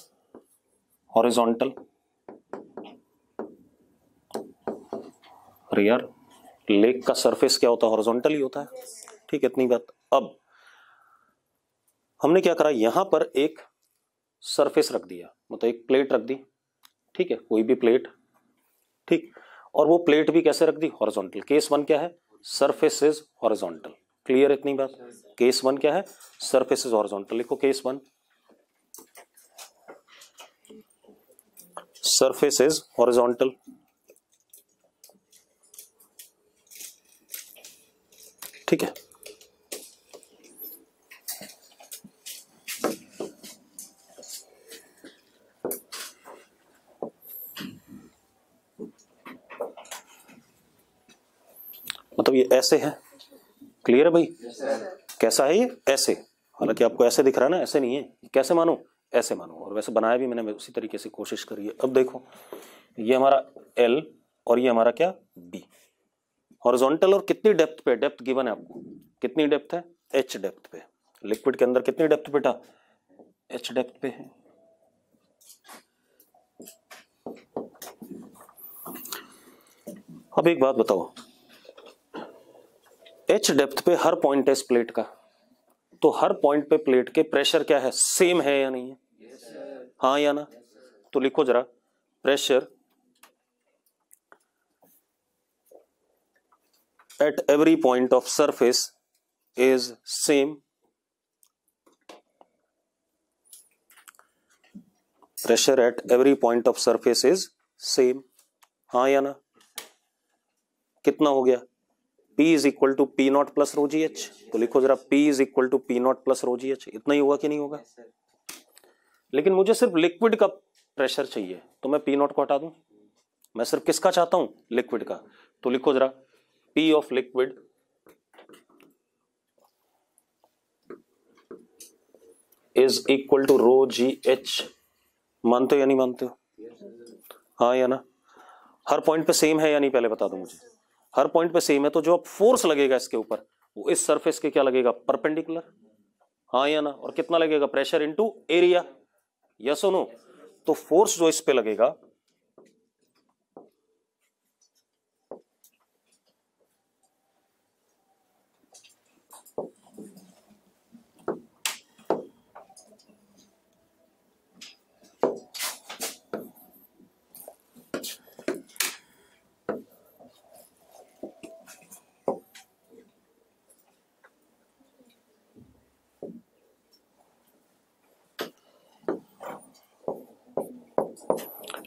हॉरिजॉन्टल। अरे यार लेक का सरफेस क्या होता है, हॉरिजॉन्टल ही होता है, ठीक है, इतनी बात। अब हमने क्या करा, यहां पर एक सरफेस रख दिया, मतलब एक प्लेट रख दी, ठीक है, कोई भी प्लेट, ठीक, और वो प्लेट भी कैसे रख दी, हॉरिजॉन्टल। केस वन क्या है, सरफेस इज हॉरिजॉन्टल, क्लियर इतनी बात। केस वन क्या है, सरफेस इज हॉरिजॉन्टल, लिखो case one, surface is horizontal, ठीक है। मतलब ये ऐसे है, क्लियर है भाई? कैसा है ये? ऐसे। हालांकि आपको ऐसे दिख रहा है ना, ऐसे नहीं है। कैसे मानो? ऐसे मानो। और वैसे बनाया भी मैंने उसी तरीके से कोशिश करी है। अब देखो, ये हमारा L और ये हमारा क्या? B। हॉरिजॉन्टल और कितनी डेप्थ पे? डेप्थ गिवन है आपको, कितनी डेप्थ है? H डेप्थ पे। लिक्विड के अंदर कितनी डेप्थ बेटा? H डेप्थ पे है। अब एक बात बताओ, H डेप्थ पे हर पॉइंट है इस प्लेट का, तो हर पॉइंट पे प्लेट के प्रेशर क्या है? सेम है या नहीं है? हाँ या ना? तो लिखो जरा, pressure at every point of surface is same. Pressure at every point of surface is same. हाँ या ना? कितना हो गया? P is equal to P naught plus rho ji H. तो लिखो जरा, P is equal to P naught plus rho ji H. इतना ही होगा कि नहीं होगा? लेकिन मुझे सिर्फ लिक्विड का प्रेशर चाहिए, तो मैं P नॉट को हटा दूं। मैं सिर्फ किसका चाहता हूं? लिक्विड का। तो लिखो जरा, P of liquid is equal to rho ji h. मानते हो या नहीं मानते हो? हाँ या ना? हर पॉइंट पे सेम है या नहीं, पहले बता दो मुझे। हर पॉइंट पे सेम है, तो जो अब फोर्स लगेगा इसके ऊपर, वो इस सरफेस के क्या लगेगा? परपेंडिकुलर। हाँ या ना? और कितना लगेगा? Pressure into area. यस और नो? तो फोर्स जो इस पे लगेगा,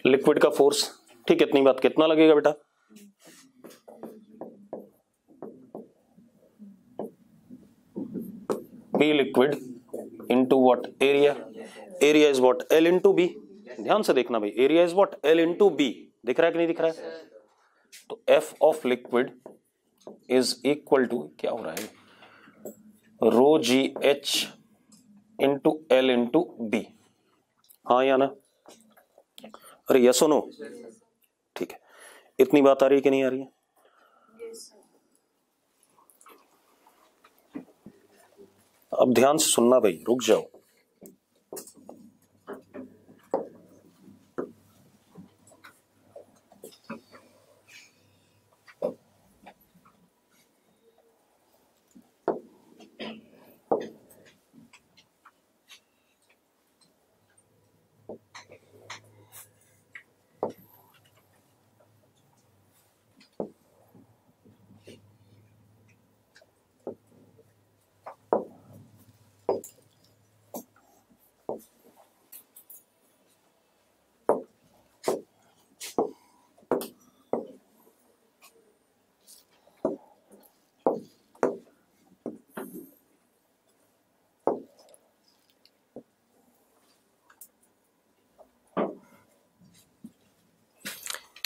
लिक्विड का फोर्स, ठीक है, इतनी बात, कितना लगेगा बेटा? P liquid into what? Area. Area is what? L into b. ध्यान से देखना भाई, area is what? L into b. दिख रहा है कि नहीं दिख रहा है? तो F of liquid is equal to, क्या हो रहा है, रो जी H into L into B. हाँ या ना? अरे यस और नो? ठीक है, इतनी बात आ रही है कि नहीं आ रही है? अब ध्यान से सुनना भाई, रुक जाओ।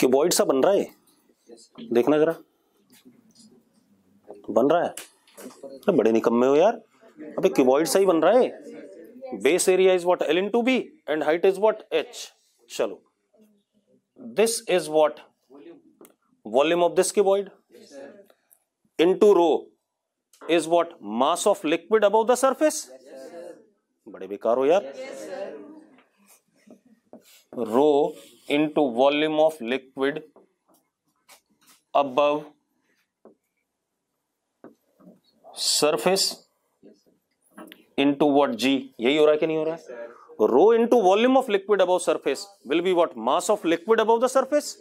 क्यूबॉइड सा बन रहा है, देखना जरा, बन रहा है। अरे बड़े निकम्मे हो यार, अबे क्यूबॉइड सा ही बन रहा है। Base area is what? L into b and height is what? H। चलो, this is what? Volume of this cuboid into rho is what? Mass of liquid above the surface. बड़े बेकार हो यार। रो into volume of liquid above surface into what? G। यही हो रहा है कि नहीं हो रहा है? रो into volume of liquid above surface will be what? Mass of liquid above the surface।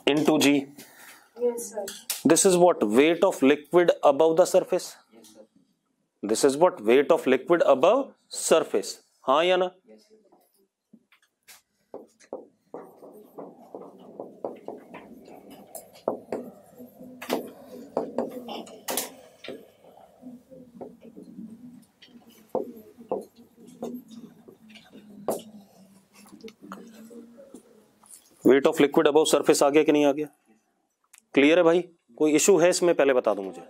into G। Yes, sir. This is what? Weight of liquid above the surface। This is what? Weight of liquid above surface। हाँ या ना? Weight of liquid above surface आ गया कि नहीं आ गया? Clear है भाई? कोई इशू है इसमें? पहले बता दो मुझे।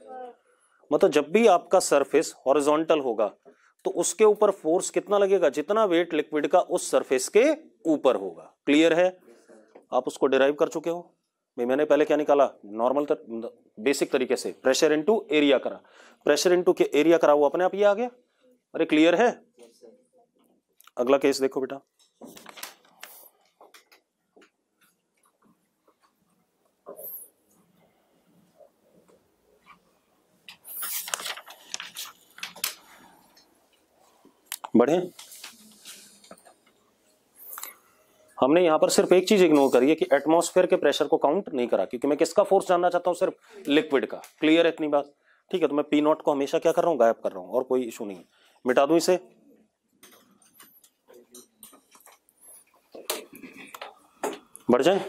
मतलब जब भी आपका सरफेस हॉरिजॉन्टल होगा तो उसके ऊपर फोर्स कितना लगेगा? जितना वेट लिक्विड का उस सरफेस के ऊपर होगा। क्लियर है? आप उसको डिराइव कर चुके हो भाई। मैंने पहले क्या निकाला? नॉर्मल बेसिक तरीके से प्रेशर इनटू एरिया करा, प्रेशर इनटू के एरिया करा, वो अपने आप ही आ गया। अरे क्लियर है? अगला केस देखो बेटा। बढ़े? हमने यहां पर सिर्फ एक चीज इग्नोर करी है कि एटमॉस्फेयर के प्रेशर को काउंट नहीं करा, क्योंकि मैं किसका फोर्स जानना चाहता हूं? सिर्फ लिक्विड का। क्लियर है इतनी बात? ठीक है, तो मैं पी नॉट को हमेशा क्या कर रहा हूं? गायब कर रहा हूं, और कोई इशू नहीं। मिटा दूं इसे? बढ़ जाए?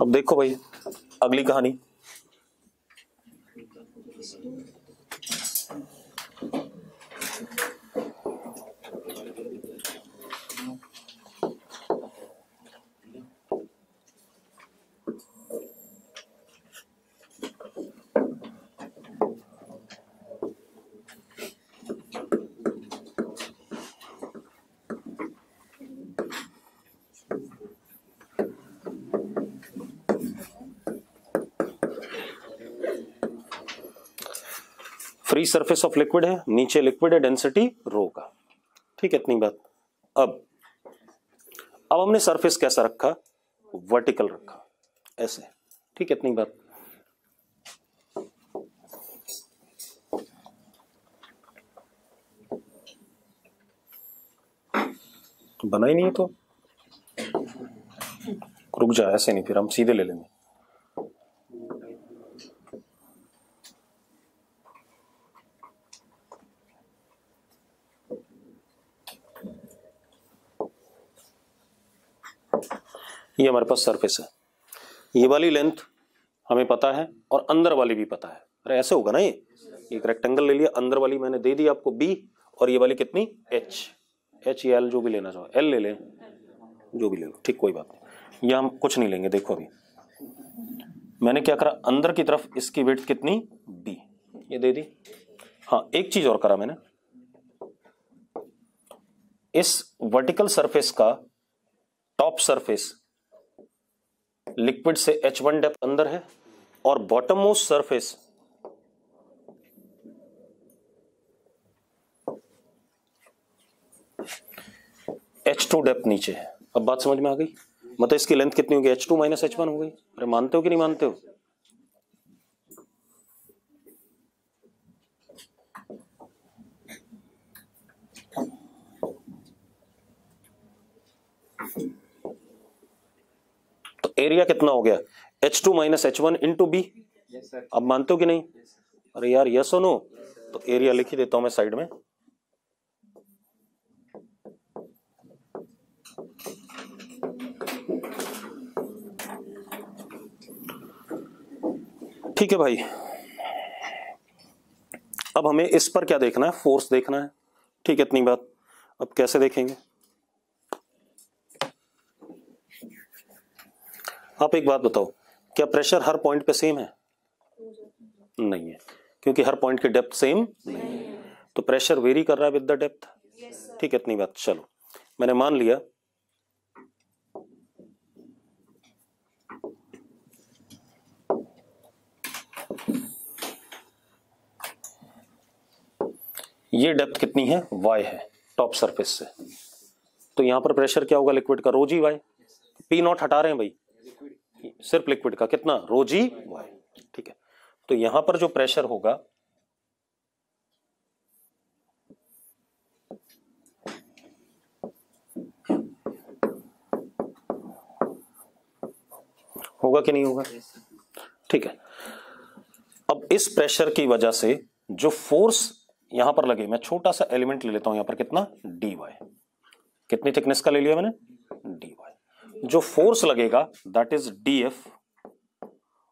अब देखो भाई अगली कहानी। फ्री सरफेस ऑफ लिक्विड है, नीचे लिक्विड है, डेंसिटी रो का। ठीक है, इतनी बात। अब हमने सरफेस कैसा रखा? वर्टिकल रखा, ऐसे। ठीक है, इतनी बात। बना ही नहीं है तो रुक जा, ऐसे नहीं, फिर हम सीधे ले लेंगे। ये हमारे पास सरफेस है, ये वाली लेंथ हमें पता है और अंदर वाली भी पता है। अरे ऐसे होगा ना, ये एक रेक्टेंगल ले लिया, अंदर वाली मैंने दे दी आपको b, और ये वाली कितनी? h या l, जो भी लेना चाहो, l ले लें, जो भी ले लो, ठीक, कोई बात नहीं। ये हम कुछ नहीं लेंगे। देखो अभी मैंने क्या करा, अंदर की तरफ इसकी विड्थ कितनी? b, ये दे दी। हाँ, एक चीज और करा मैंने, इस वर्टिकल सरफेस का टॉप सरफेस लिक्विड से h1 डेप्थ अंदर है, और bottom most surface h2 depth नीचे है। अब बात समझ में आ गई? मतलब इसकी लेंथ कितनी होगी? h2 माइनस h1 हो गई। अरे मानते हो कि नहीं मानते हो? तो एरिया कितना हो गया? h2 minus h1 into B. अब मानते हो कि नहीं? अरे यार यस और नो? तो एरिया लिख ही देता हूं मैं साइड में। ठीक है भाई, अब हमें इस पर क्या देखना है? फोर्स देखना है। ठीक है, इतनी बात। अब कैसे देखेंगे? आप एक बात बताओ, क्या प्रेशर हर पॉइंट पे सेम है? नहीं है, क्योंकि हर पॉइंट की डेप्थ सेम नहीं है, तो प्रेशर वेरी कर रहा है विद द डेप्थ। ठीक है, इतनी बात। चलो मैंने मान लिया ये डेप्थ कितनी है? y है, टॉप सरफेस से। तो यहां पर प्रेशर क्या होगा लिक्विड का? रो जी वाई। पी नॉट हटा रहे हैं भाई, सिर्फ लिक्विड का कितना? रो जी वाई। ठीक है, तो यहां पर जो प्रेशर होगा होगा कि नहीं होगा? ठीक है, अब इस प्रेशर की वजह से जो फोर्स यहां पर लगे, मैं छोटा सा एलिमेंट ले लेता हूं यहां पर, कितना? dy। कितनी थिकनेस का ले लिया मैंने? dy। जो फोर्स लगेगा दैट इज df,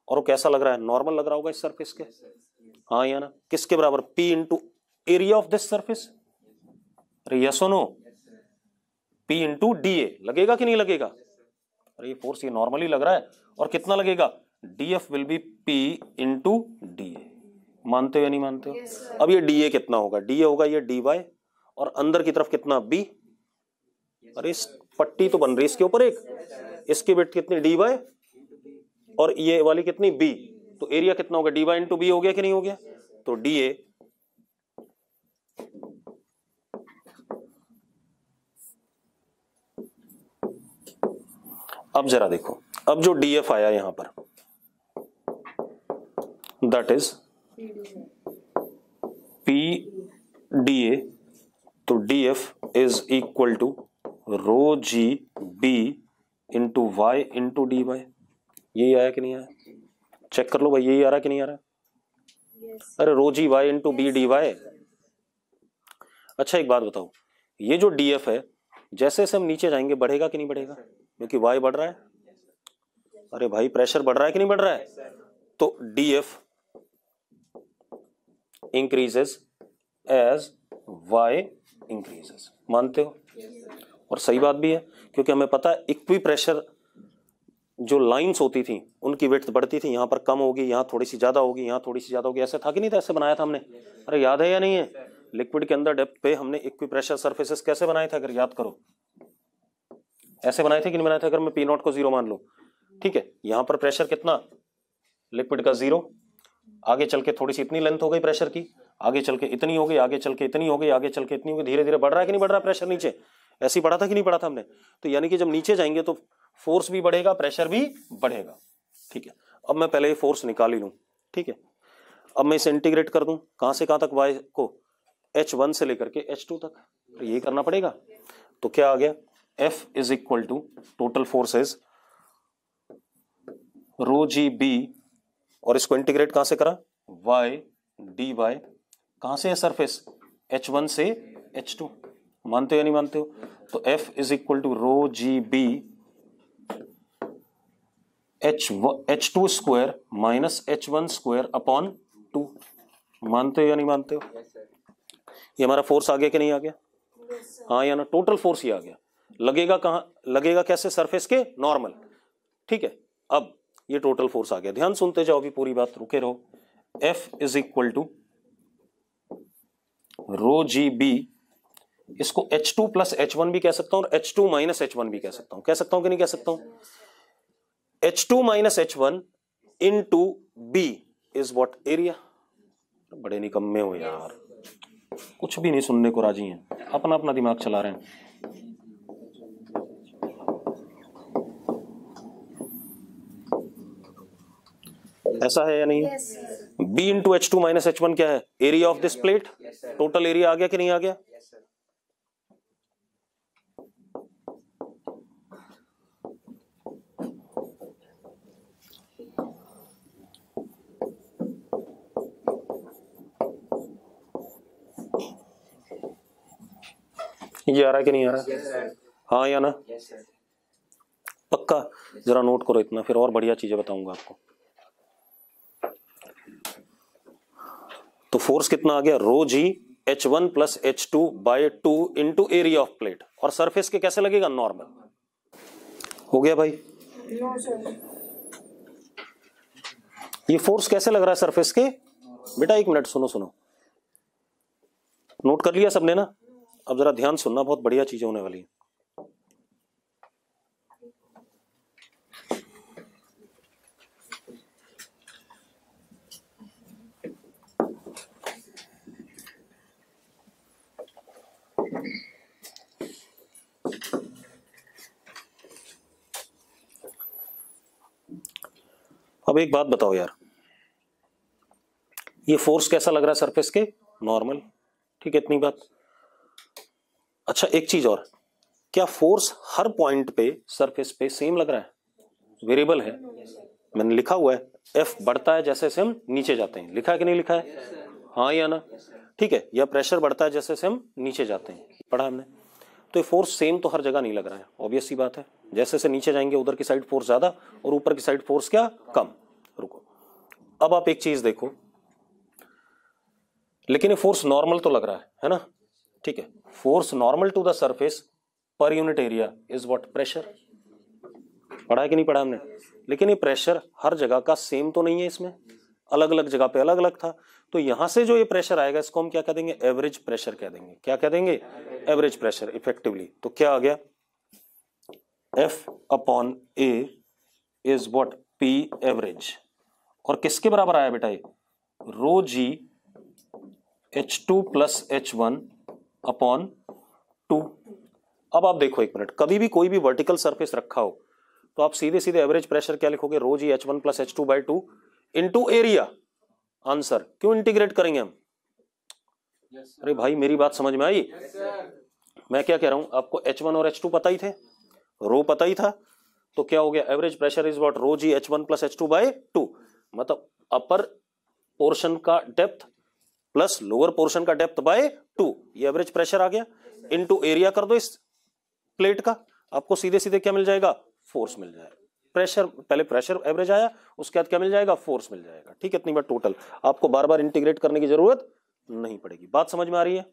और वो कैसा लग रहा है? नॉर्मल लग रहा होगा इस सरफेस के। हाँ या ना? किसके बराबर? p into area of this surface. अरे यस और no? P into d a, लगेगा कि नहीं लगेगा? अरे ये फोर्स ये नॉर्मली लग रहा है, और कितना लगेगा? DF will be P into d ए। मानते हो या नहीं मानते हो? अब ये डी ए कितना होगा? डी ए होगा ये डी वाई, और अंदर की तरफ कितना? बी। अरे इस पट्टी तो बन रही है इसके ऊपर एक, इसकी बिट कितनी? डी वाई, और ये वाली कितनी? बी। तो एरिया कितना होगा? डी वाई इंटू बी हो गया कि नहीं हो गया? तो डी ए अब जरा देखो, अब जो डी एफ आया यहां पर, that is P D A, तो D F is equal to rho ji B into Y into D Y. यही आया कि नहीं आया? चेक कर लो भाई, यही आ रहा कि नहीं आ रहा? अरे रो जी Y into B D Y. अच्छा एक बात बताओ, ये जो डी एफ है जैसे जैसे हम नीचे जाएंगे बढ़ेगा कि नहीं बढ़ेगा? क्योंकि वाई बढ़ रहा है। अरे भाई प्रेशर बढ़ रहा है कि नहीं बढ़ रहा है? तो D f increases as y increases. मानते हो? और सही बात भी है, क्योंकि हमें पता है इक्वी प्रेशर जो लाइंस होती थी उनकी विड्थ बढ़ती थी, यहां पर कम होगी, यहां थोड़ी सी ज्यादा होगी, यहां थोड़ी सी ज्यादा होगी। ऐसे था कि नहीं था? ऐसे बनाया था हमने। अरे याद है या नहीं है? लिक्विड के अंदर डेप्थ पे हमने इक्वी प्रेशर सरफेसेस कैसे बनाए थे? अगर याद करो, ऐसे बनाए थे कि नहीं बनाए थे? अगर मैं पी नॉट को 0 मान लूं, ठीक है, यहां पर प्रेशर कितना? लिक्विड का 0, आगे चल के थोड़ी सी इतनी लेंथ हो गई प्रेशर की, आगे चल के इतनी हो गई, आगे चल के इतनी हो गई, आगे चल के इतनी हो गई, धीरे धीरे बढ़ रहा है कि नहीं बढ़ रहा प्रेशर नीचे? ऐसे ही बढ़ा था कि नहीं बढ़ा था हमने? तो यानी कि जब नीचे जाएंगे तो फोर्स भी बढ़ेगा, प्रेशर भी बढ़ेगा। ठीक है, अब मैं पहले ये फोर्स निकाल ही लूं। ठीक है, अब मैं इसे इंटीग्रेट कर दूं कहां से कहां तक? y को h1 से लेकर के h2 तक, तो ये करना पड़ेगा। तो क्या आ गया? F is equal to total forces rho ji b, और इसको इंटीग्रेट कहां से करा? y dy, कहां से है सरफेस? h1 से h2। मानते हो या नहीं मानते हो? तो F is equal to rho ji b h2 square minus h1 square upon 2। मानते हो या नहीं मानते हो? ये हमारा फोर्स आ गया कि नहीं आ गया? हाँ या ना? टोटल फोर्स ही आ गया। लगेगा कहां? लगेगा कैसे? सरफेस के नॉर्मल। ठीक है, अब ये टोटल फोर्स आ गया। ध्यान सुनते जाओ, अभी पूरी बात, रुके रहो। F is equal to rho ji b, इसको H2 प्लस H1 भी कह सकता हूं और H2 माइनस H1 भी कह सकता हूं। कह सकता हूं कि नहीं कह सकता हूं? H2 minus H1 into b is what? Area. बड़े निकम्मे हो यार, कुछ भी नहीं सुनने को राजी हैं, अपना अपना दिमाग चला रहे हैं। ऐसा है या नहीं? B into H2 minus H1 क्या है? Area of this plate. Total area आ गया कि नहीं आ गया? ये आ रहा है कि नहीं आ रहा? हाँ या ना? पक्का? जरा नोट करो इतना, फिर और बढ़िया चीजें बताऊंगा आपको। तो फोर्स कितना आ गया? Rho g H1 plus H2 by 2 into area of plate, और सरफेस के कैसे लगेगा? नॉर्मल। हो गया भाई? ये फोर्स कैसे लग रहा है सरफेस के? बेटा एक मिनट सुनो सुनो, नोट कर लिया सबने ना? अब जरा ध्यान सुनना, बहुत बढ़िया चीजें होने वाली है। अब एक बात बताओ यार, ये फोर्स कैसा लग रहा है सरफेस के? नॉर्मल। ठीक है, इतनी बात। अच्छा एक चीज और, क्या फोर्स हर पॉइंट पे सरफेस पे सेम लग रहा है? वेरिएबल है, मैंने लिखा हुआ है F बढ़ता है जैसे से हम नीचे जाते हैं। लिखा है कि नहीं लिखा है? हाँ या ना? ठीक है, या प्रेशर बढ़ता है जैसे से हम नीचे जाते हैं, पढ़ा हमने। तो ये फोर्स सेम तो हर जगह नहीं लग रहा है, ऑब्वियस सी बात है। जैसे से नीचे जाएंगे उधर की साइड फोर्स ज्यादा और ऊपर की साइड फोर्स क्या? कम। रुको, अब आप एक चीज देखो, लेकिन ये फोर्स नॉर्मल तो लग रहा है ना? ठीक है, force normal to the surface per unit area is what, pressure. पढ़ा है कि नहीं पढ़ा हमने? लेकिन ये प्रेशर हर जगह का सेम तो नहीं है, इसमें अलग अलग जगह पे अलग अलग था। तो यहां से जो ये प्रेशर आएगा इसको हम क्या कह देंगे, एवरेज प्रेशर कह देंगे। क्या कह देंगे, एवरेज प्रेशर इफेक्टिवली। तो क्या आ गया, F upon A is what, P average. और किसके बराबर आया बेटा ये, रो g H2 plus H1 upon 2। अब आप देखो एक मिनट, कभी भी कोई भी वर्टिकल सरफेस रखा हो तो आप सीधे सीधे एवरेज प्रेशर क्या लिखोगे, रो g H1 plus H2 by 2 into area. Answer क्यों इंटीग्रेट करेंगे हम? अरे भाई मेरी बात समझ में आई? मैं क्या कह रहा हूं, आपको H1 और H2 पता ही थे, रो पता ही था, तो क्या हो गया, average pressure is what, rho g H1 plus H2 by 2। मतलब अपर पोर्शन का डेप्थ प्लस लोअर पोर्शन का डेप्थ बाय 2, ये एवरेज प्रेशर आ गया। इनटू एरिया कर दो इस प्लेट का, आपको सीधे सीधे क्या मिल जाएगा, फोर्स मिल जाएगा। प्रेशर, पहले प्रेशर एवरेज आया, उसके बाद क्या मिल जाएगा, फोर्स मिल जाएगा। ठीक है, इतनी बार टोटल, आपको बार बार इंटीग्रेट करने की जरूरत नहीं पड़ेगी। बात समझ में आ रही है?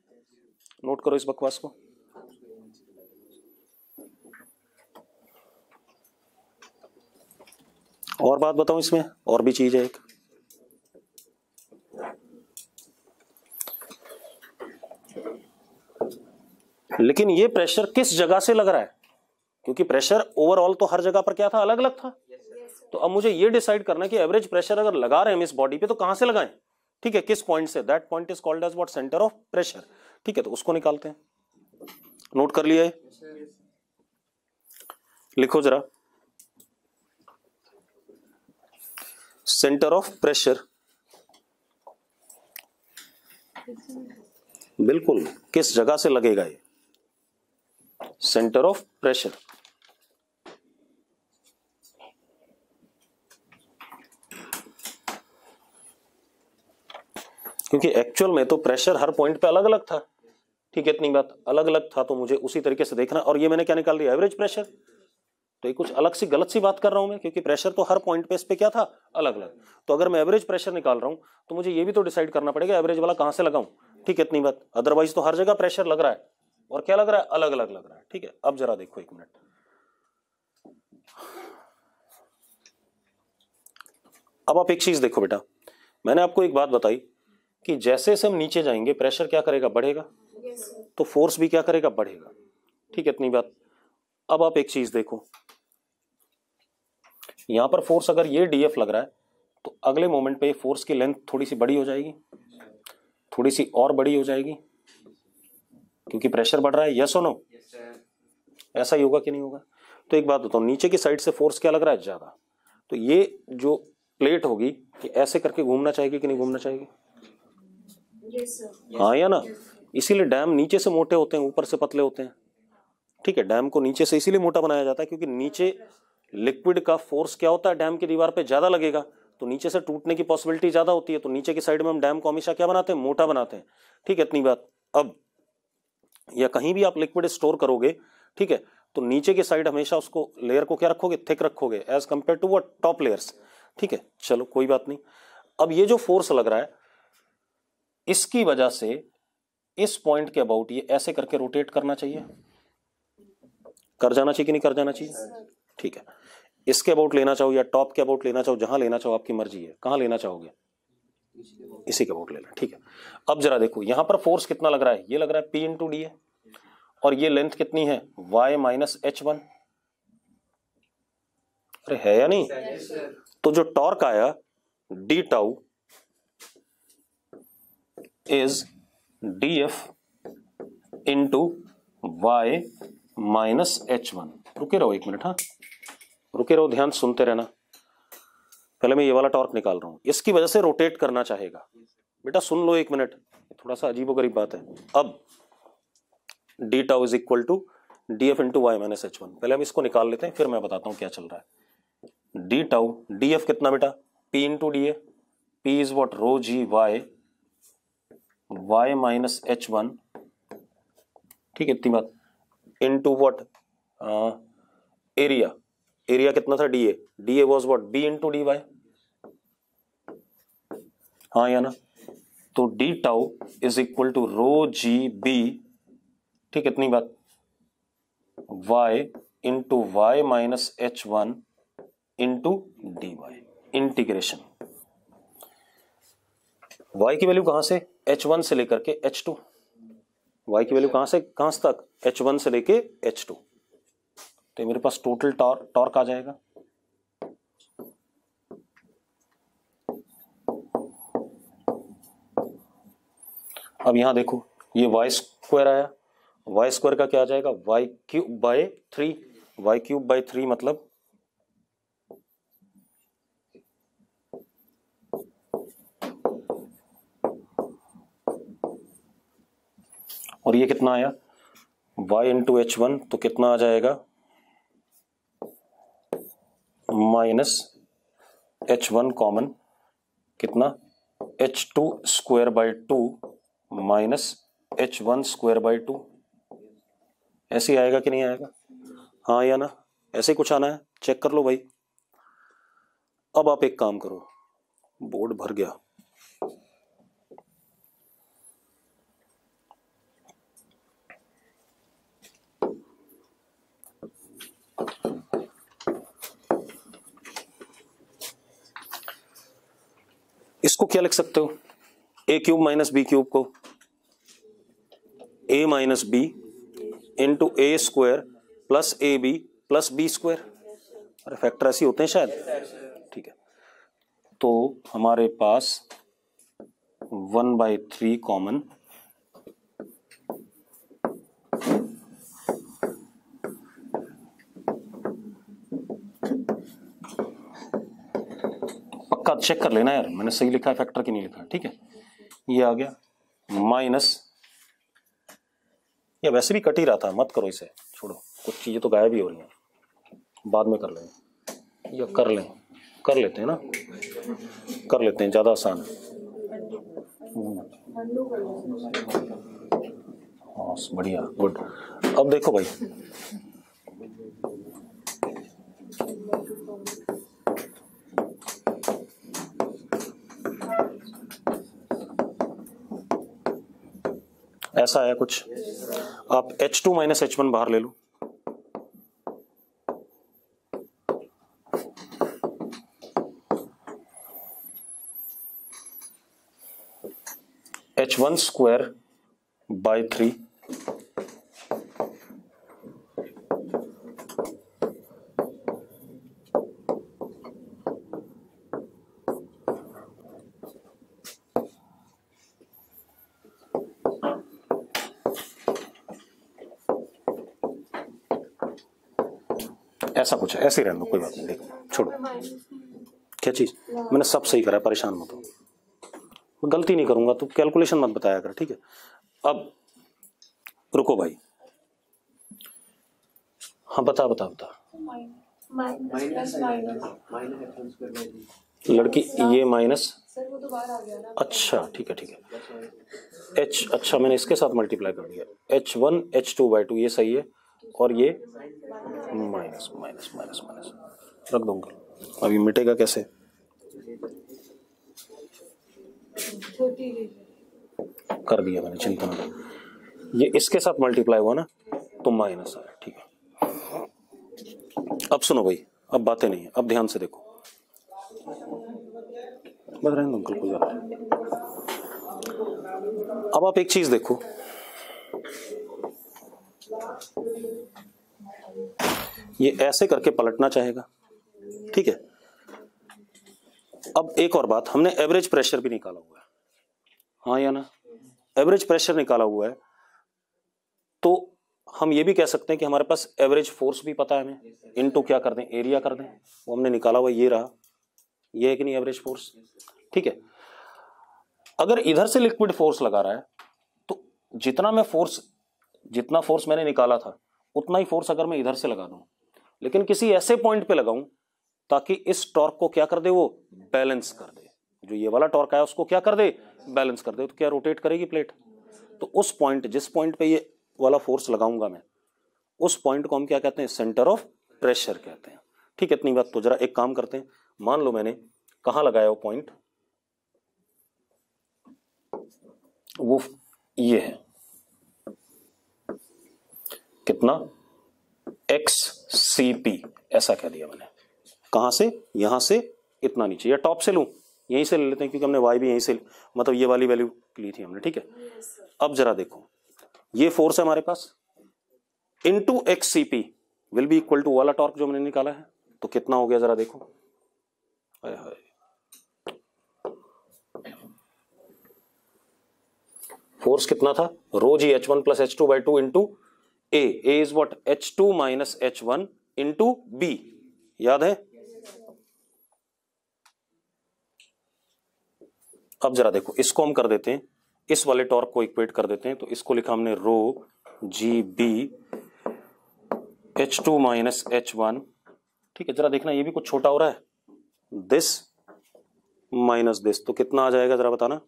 नोट करो इस बकवास को। और बात बताऊं इसमें, और भी चीज है एक, लेकिन ये प्रेशर किस जगह से लग रहा है, क्योंकि प्रेशर ओवरऑल तो हर जगह पर क्या था, अलग अलग था। तो अब मुझे ये डिसाइड करना है कि एवरेज प्रेशर अगर लगा रहे हैं हम इस बॉडी पे तो कहां से लगाएं, ठीक है, किस पॉइंट से, that point is called as what, centre of pressure. ठीक है, तो उसको निकालते हैं। नोट कर लिया है, लिखो जरा, सेंटर ऑफ प्रेशर, बिल्कुल किस जगह से लगेगा ये, सेंटर ऑफ प्रेशर। क्योंकि एक्चुअल में तो प्रेशर हर पॉइंट पे अलग अलग था। ठीक है, इतनी बात, अलग अलग था तो मुझे उसी तरीके से देखना। और ये मैंने क्या निकाल दिया, एवरेज प्रेशर। तो ये कुछ अलग सी गलत सी बात कर रहा हूं मैं, क्योंकि प्रेशर तो हर पॉइंट पे इस पे क्या था, अलग अलग। तो अगर मैं एवरेज प्रेशर निकाल रहा हूं तो मुझे ये भी तो डिसाइड करना पड़ेगा एवरेज वाला कहां से लगाऊं। ठीक है, इतनी बात, अदरवाइज तो हर जगह प्रेशर लग रहा है, और क्या लग रहा है, अलग अलग लग रहा है। ठीक है, अब जरा देखो एक मिनट, अब आप एक चीज देखो बेटा, मैंने आपको एक बात बताई कि जैसे से हम नीचे जाएंगे प्रेशर क्या करेगा, बढ़ेगा, तो फोर्स भी क्या करेगा, बढ़ेगा। ठीक है, इतनी बात। अब आप एक चीज देखो, यहां पर फोर्स अगर ये डीएफ लग रहा है तो अगले मोमेंट पे फोर्स की लेंथ थोड़ी सी बड़ी हो जाएगी, थोड़ी सी और बड़ी हो जाएगी, क्योंकि प्रेशर बढ़ रहा है। यस और नो? ऐसा ही होगा कि नहीं होगा? तो एक बात बताओ, नीचे की साइड से फोर्स क्या लग रहा है, ज्यादा, तो ये जो प्लेट होगी ये ऐसे करके घूमना चाहेगी कि नहीं घूमना चाहेगी? हाँ या ना? इसीलिए डैम नीचे से मोटे होते हैं, ऊपर से पतले होते हैं। ठीक है, डैम को नीचे से इसीलिए मोटा बनाया जाता है क्योंकि नीचे लिक्विड का फोर्स क्या होता है, डैम की दीवार पे ज्यादा लगेगा, तो नीचे से टूटने की पॉसिबिलिटी ज्यादा होती है। तो नीचे की साइड में हम डैम को हमेशा क्या बनाते हैं, मोटा बनाते हैं। ठीक है, इतनी बात। अब या कहीं भी आप लिक्विड स्टोर करोगे, ठीक है, तो नीचे की साइड हमेशा उसको लेयर को क्या रखोगे, थिक रखोगे as compare to what, top layers. ठीक है, चलो कोई बात नहीं। अब ये जो फोर्स लग रहा है इसकी वजह से इस पॉइंट के अबाउट ये ऐसे करके रोटेट करना चाहिए, कर जाना चाहिए कि नहीं कर जाना चाहिए? ठीक है, इसके अबाउट लेना चाहो या टॉप के अबाउट लेना चाहो, जहां लेना चाहो आपकी मर्जी है, कहां लेना चाहोगे, इसी के अबाउट लेना। ठीक है, अब जरा देखो यहां पर फोर्स कितना लग रहा है, ये लग रहा है P इंटू डी है, और ये लेंथ कितनी है, y माइनस H1। अरे है या नहीं? तो जो टॉर्क आया D tau is DF into y minus H1। रुके रहो एक मिनट, हाँ रुके रहो, ध्यान सुनते रहना। पहले मैं ये वाला टॉर्क निकाल रहा हूं, इसकी वजह से रोटेट करना चाहेगा। बेटा सुन लो एक मिनट, थोड़ा सा अजीबोगरीब बात है। अब d tau is equal to DF into y minus H1। पहले हम इसको निकाल लेते हैं, फिर मैं बताता हूं क्या चल रहा है। डी टाउ, DF कितना बेटा, P into d a, P is what, rho ji y, y minus H1। ठीक है, इतनी बात, इनटू व्हाट, एरिया, एरिया कितना था, DA, DA was what, B into D y. हाँ या ना? तो d tau is equal to rho ji b. ठीक है, इतनी बात। y into y minus h1 into dy integration. y की वैल्यू कहां से, h1 से लेकर के h2। y की वैल्यू कहां से कहां तक, h1 से लेके h2। तो मेरे पास टोटल टॉर्क आ जाएगा। अब यहां देखो ये वाई स्क्वायर आया, वाई स्क्वायर का क्या आ जाएगा, y cube by 3। Y cube by 3 मतलब और ये कितना आया y इंटू h1, तो कितना आ जाएगा माइनस h1 कॉमन कितना h2 square by 2 minus h1 square by 2। ऐसे ही आएगा कि नहीं आएगा, हाँ या ना, ऐसे ही कुछ आना है, चेक कर लो भाई। अब आप एक काम करो, बोर्ड भर गया, इसको क्या लिख सकते हो, A cube minus B cube को A minus B into A square plus A B plus B square. अरे फैक्टर ऐसे होते हैं शायद, ठीक है। तो हमारे पास 1/3 कॉमन पक्का चेक कर लेना यार, मैंने सही लिखा है फैक्टर की नहीं लिखा, ठीक है। ये आ गया माइनस, ये वैसे भी कट ही रहा था, मत करो इसे, छोड़ो, कुछ चीजें तो गायब ही हो रही हैं, बाद में कर लेंगे, या कर लेते हैं ना, कर लेते हैं, ज्यादा आसान है। हाँ बढ़िया, गुड। अब देखो भाई, ऐसा है कुछ, आप h2 माइनस h1 बाहर ले लो, h1 स्क्वायर बाय 3 ऐसा कुछ है, ऐसे ही रहने दो, कोई बात नहीं, देखो छोड़ो। क्या चीज, मैंने सब सही करा, परेशान मत हो, मैं गलती नहीं करूंगा तो कैलकुलेशन मत बताया कर, ठीक है। अब रुको भाई, हाँ बता बता बता। लड़की ये माइनस, अच्छा ठीक है ठीक है, h, अच्छा मैंने इसके साथ मल्टीप्लाई कर दिया, h1 h2/2 ये सही है, और ये माइनस माइनस माइनस माइनस रख दूंगा। अभी मिटेगा कैसे, कर दिया मैंने, चिंता नहीं, ये इसके साथ मल्टीप्लाई हुआ ना तो माइनस आया, ठीक है। अब सुनो भाई, अब बातें नहीं है, अब ध्यान से देखो, बस रहने दो अंकल, कोई बात नहीं। अब आप एक चीज देखो, ये ऐसे करके पलटना चाहेगा, ठीक है। अब एक और बात, हमने एवरेज प्रेशर भी निकाला हुआ है, हाँ या ना, एवरेज प्रेशर निकाला हुआ है, तो हम ये भी कह सकते हैं कि हमारे पास एवरेज फोर्स भी पता है हमें, इनटू क्या कर दें, एरिया कर दें, वो हमने निकाला हुआ ये रहा, ये है कि नहीं एवरेज फोर्स, ठीक है। अगर इधर से लिक्विड फोर्स लगा रहा है तो जितना फोर्स मैंने निकाला था उतना ही फोर्स अगर मैं इधर से लगा दूं, लेकिन किसी ऐसे पॉइंट पे लगाऊं ताकि इस टॉर्क को क्या कर दे, वो बैलेंस कर दे, जो ये वाला टॉर्क आया उसको क्या कर दे, बैलेंस कर दे, तो क्या रोटेट करेगी प्लेट। तो उस पॉइंट, जिस पॉइंट पे ये वाला फोर्स लगाऊंगा मैं, उस पॉइंट को हम क्या कहते हैं, सेंटर ऑफ प्रेशर कहते हैं, ठीक है। इतनी बात, तो जरा एक काम करते हैं, मान लो मैंने कहां लगाया वो पॉइंट, वो ये है कितना एक्स सी पी, ऐसा कह दिया मैंने। कहां से? यहां से इतना नीचे, या टॉप से लूं? यहीं से ले लेते हैं क्योंकि हमने वाई भी यहीं से, मतलब ये वाली वैल्यू ली थी हमने, ठीक है। अब जरा देखो, ये फोर्स है हमारे पास, into X C P will be equal to वाला टॉर्क जो हमने निकाला है, तो कितना हो गया जरा देखो। फोर्स कितना था? Rho ji H one plus H two by two into A is what? H two minus H one into B, याद है? अब जरा देखो, इसको हम कर देते हैं, इस वाले टॉर्क को इक्वेट कर देते हैं, तो इसको लिखा हमने रो जी B H two minus H one, ठीक है। जरा देखना ये भी कुछ छोटा हो रहा है, दिस माइनस दिस, तो कितना आ जाएगा जरा बताना?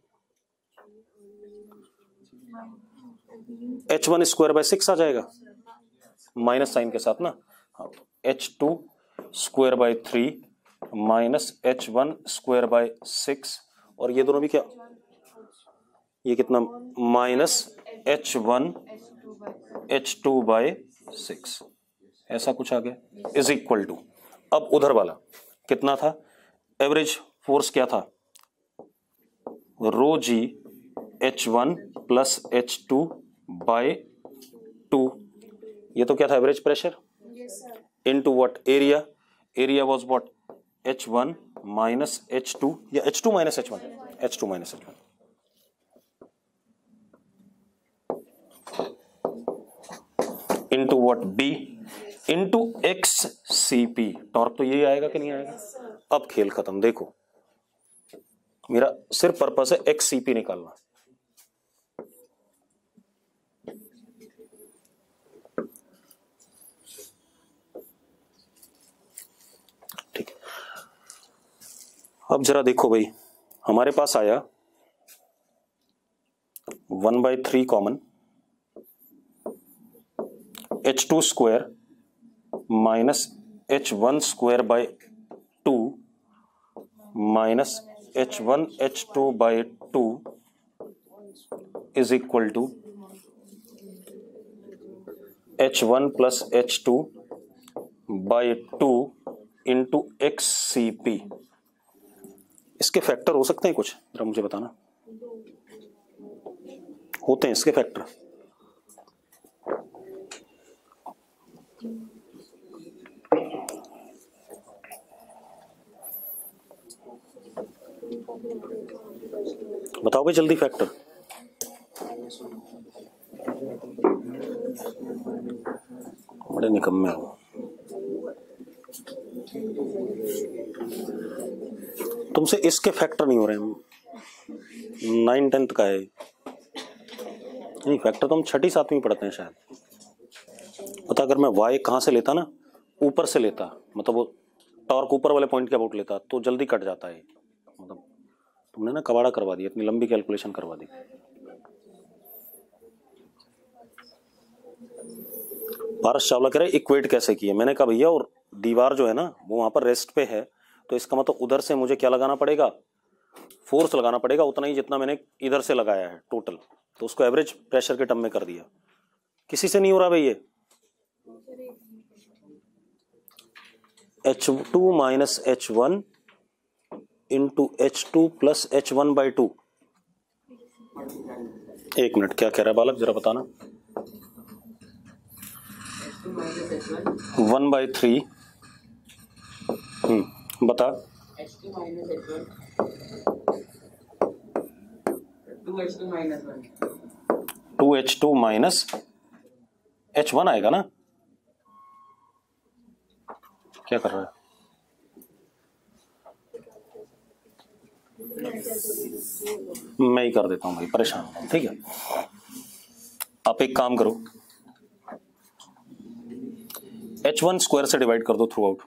H one square by six आ जाएगा, माइनस साइन के साथ ना। हाँ, H two square by three minus H one square by six, और ये दोनों भी क्या, ये कितना? Minus H one H two by six, ऐसा कुछ आ गया, इज इक्वल टू। अब उधर वाला कितना था? एवरेज फोर्स क्या था? Rho ji H one plus H two by two, ये तो क्या था? Average pressure into what? Area. Area was what? H one minus H two, या H two minus H one, H two minus H one, into what? B into x C P. Torque तो यही आएगा कि नहीं आएगा? अब खेल खत्म। देखो मेरा सिर्फ पर्पस है एक्स सी पी निकालना, ठीक है। अब जरा देखो भाई, हमारे पास आया 1/3 common, h two square minus H one square by two minus H one H two by two is equal to h one plus H two by two into x C p. इसके factor हो सकते हैं कुछ? जरा मुझे बताना, होते हैं इसके फैक्टर? बताओ भाई जल्दी फैक्टर। बड़े निकम्मे हो तुमसे, इसके फैक्टर नहीं हो रहे हैं। 9-10 का है नहीं फैक्टर, तो हम छठी सातवीं पढ़ते हैं शायद। पता अगर मैं y कहां से लेता ना, ऊपर से लेता, मतलब वो टॉर्क ऊपर वाले पॉइंट के अबाउट लेता, तो जल्दी कट जाता है। मतलब तुमने ना कबाड़ा करवा दिया, इतनी लंबी कैलकुलेशन करवा दी। पारस चावला कह रहे इक्वेट कैसे किया? मैंने कहा भैया, और दीवार जो है ना वो वहां पर रेस्ट पे है, तो इसका मतलब उधर से मुझे क्या लगाना पड़ेगा? फोर्स लगाना पड़ेगा उतना ही जितना मैंने इधर से लगाया है टोटल, तो उसको एवरेज प्रेशर के टर्म में कर दिया। किसी से नहीं हो रहा भाई ये? H two minus H one into H two plus H one by two. एक मिनट, क्या कह रहा है बालक जरा बताना। 1/3 बता। 2H2 माइनस H1 आएगा ना? क्या कर रहा है? मैं ही कर देता हूं भाई, परेशान हूं, ठीक है। आप एक काम करो, H1 स्क्वायर से डिवाइड कर दो थ्रू आउट।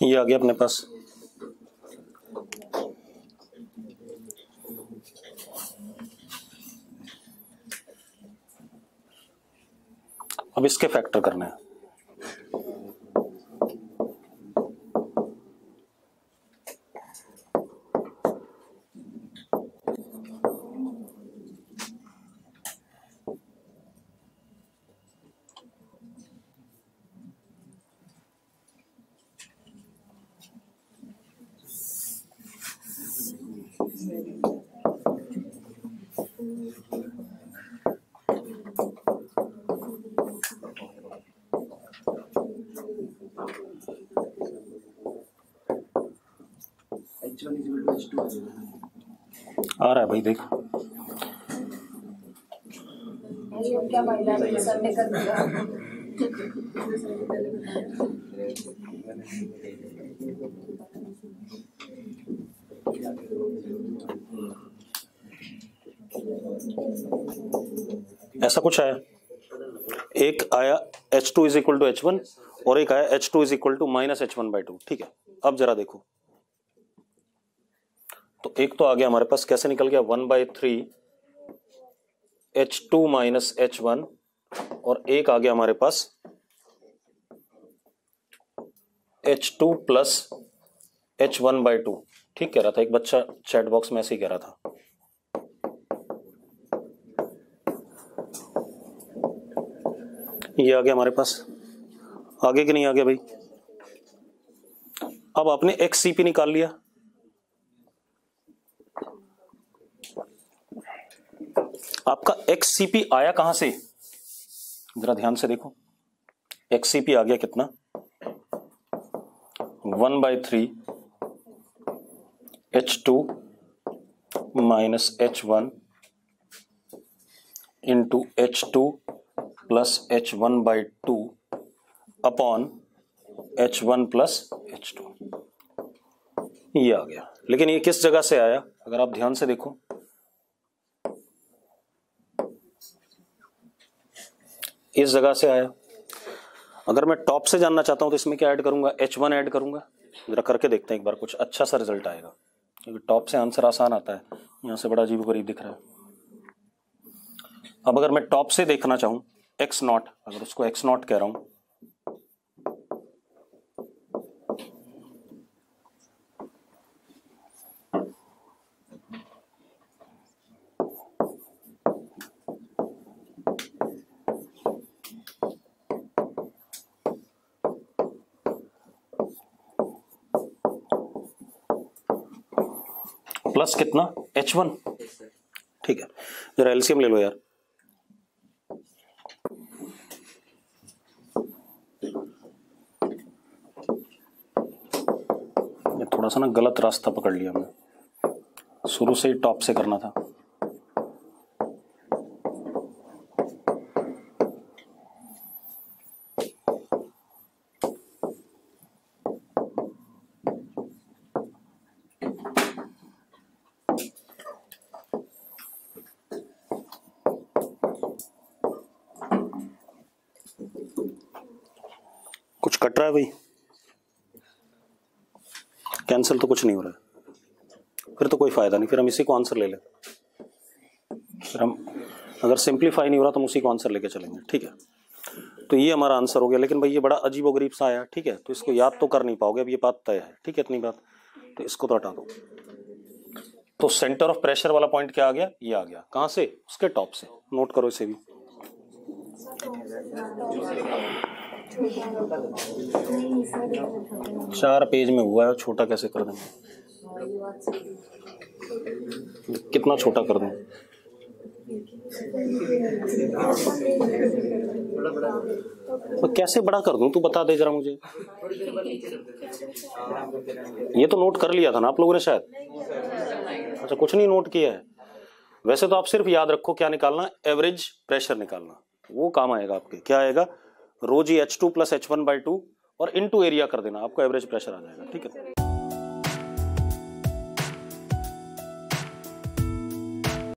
ये आ गया अपने पास। अब इसके फैक्टर करने हैं। आ रहा है भाई, देख। क्या महिला सर ने कर दिया। ऐसा कुछ आया, एक आया H2 is equal to H1 और एक आया H2 is equal to minus H1/2। ठीक है, अब जरा देखो, तो एक तो आ गया हमारे पास, कैसे निकल गया, 1/3 H2 माइनस H1, और एक आ गया हमारे पास H2 प्लस H1/2। ठीक कह रहा था एक बच्चा चैट बॉक्स में, ऐसे ही कह रहा था। ये आ गया हमारे पास, आगे कि नहीं आ गया भाई। अब आपने XCP निकाल लिया, आपका XCP आया कहां से, जरा ध्यान से देखो। XCP आ गया कितना, 1/3 H2 minus H1 into H2 plus H1/2 upon H1 plus H2। ये आ गया, लेकिन ये किस जगह से आया, अगर आप ध्यान से देखो, इस जगह से आया। अगर मैं टॉप से जानना चाहता हूं तो इसमें क्या ऐड करूंगा, H1 ऐड करूंगा। जरा करके देखते हैं एक बार, कुछ अच्छा सा रिजल्ट आएगा, क्योंकि टॉप से आंसर आसान आता है, यहां से बड़ा अजीबोगरीब दिख रहा है। अब अगर मैं टॉप से देखना चाहूं X0, अगर उसको X0 कह रहा हूं, प्लस कितना H1। ठीक है, जरा एलसीएम ले लो यार। ये थोड़ा सा ना गलत रास्ता पकड़ लिया हमने, शुरू से ही टॉप से करना था। कुछ कट रहा है भाई, कैंसिल तो कुछ नहीं हो रहा है, फिर तो कोई फायदा नहीं, फिर हम इसी को आंसर ले लें। फिर हम अगर सिंप्लीफाई नहीं हो रहा तो हम उसी को आंसर लेके चलेंगे। ठीक है, तो ये हमारा आंसर हो गया, लेकिन भाई ये बड़ा अजीबोगरीब सा आया। ठीक है, तो इसको याद तो कर नहीं पाओगे, अब ये बात तय है। ठीक है, इतनी बात, तो इसको तो हटा दो। तो सेंटर ऑफ प्रेशर वाला पॉइंट क्या आ गया, ये आ गया, कहां से, उसके टॉप से। नोट करो इसे भी। चार पेज में हुआ है, छोटा कैसे कर देंगे, कितना छोटा कर दूं, तो कैसे बड़ा कर दूं, तू बता दे जरा मुझे। ये तो नोट कर लिया था ना आप लोगों ने शायद। अच्छा, कुछ नहीं नोट किया है। वैसे तो आप सिर्फ याद रखो क्या निकालना, एवरेज प्रेशर निकालना, वो काम आएगा आपके। क्या आएगा, ρg H2 प्लस H1/2 और इनटू एरिया कर देना, आपको एवरेज प्रेशर आ जाएगा। ठीक है।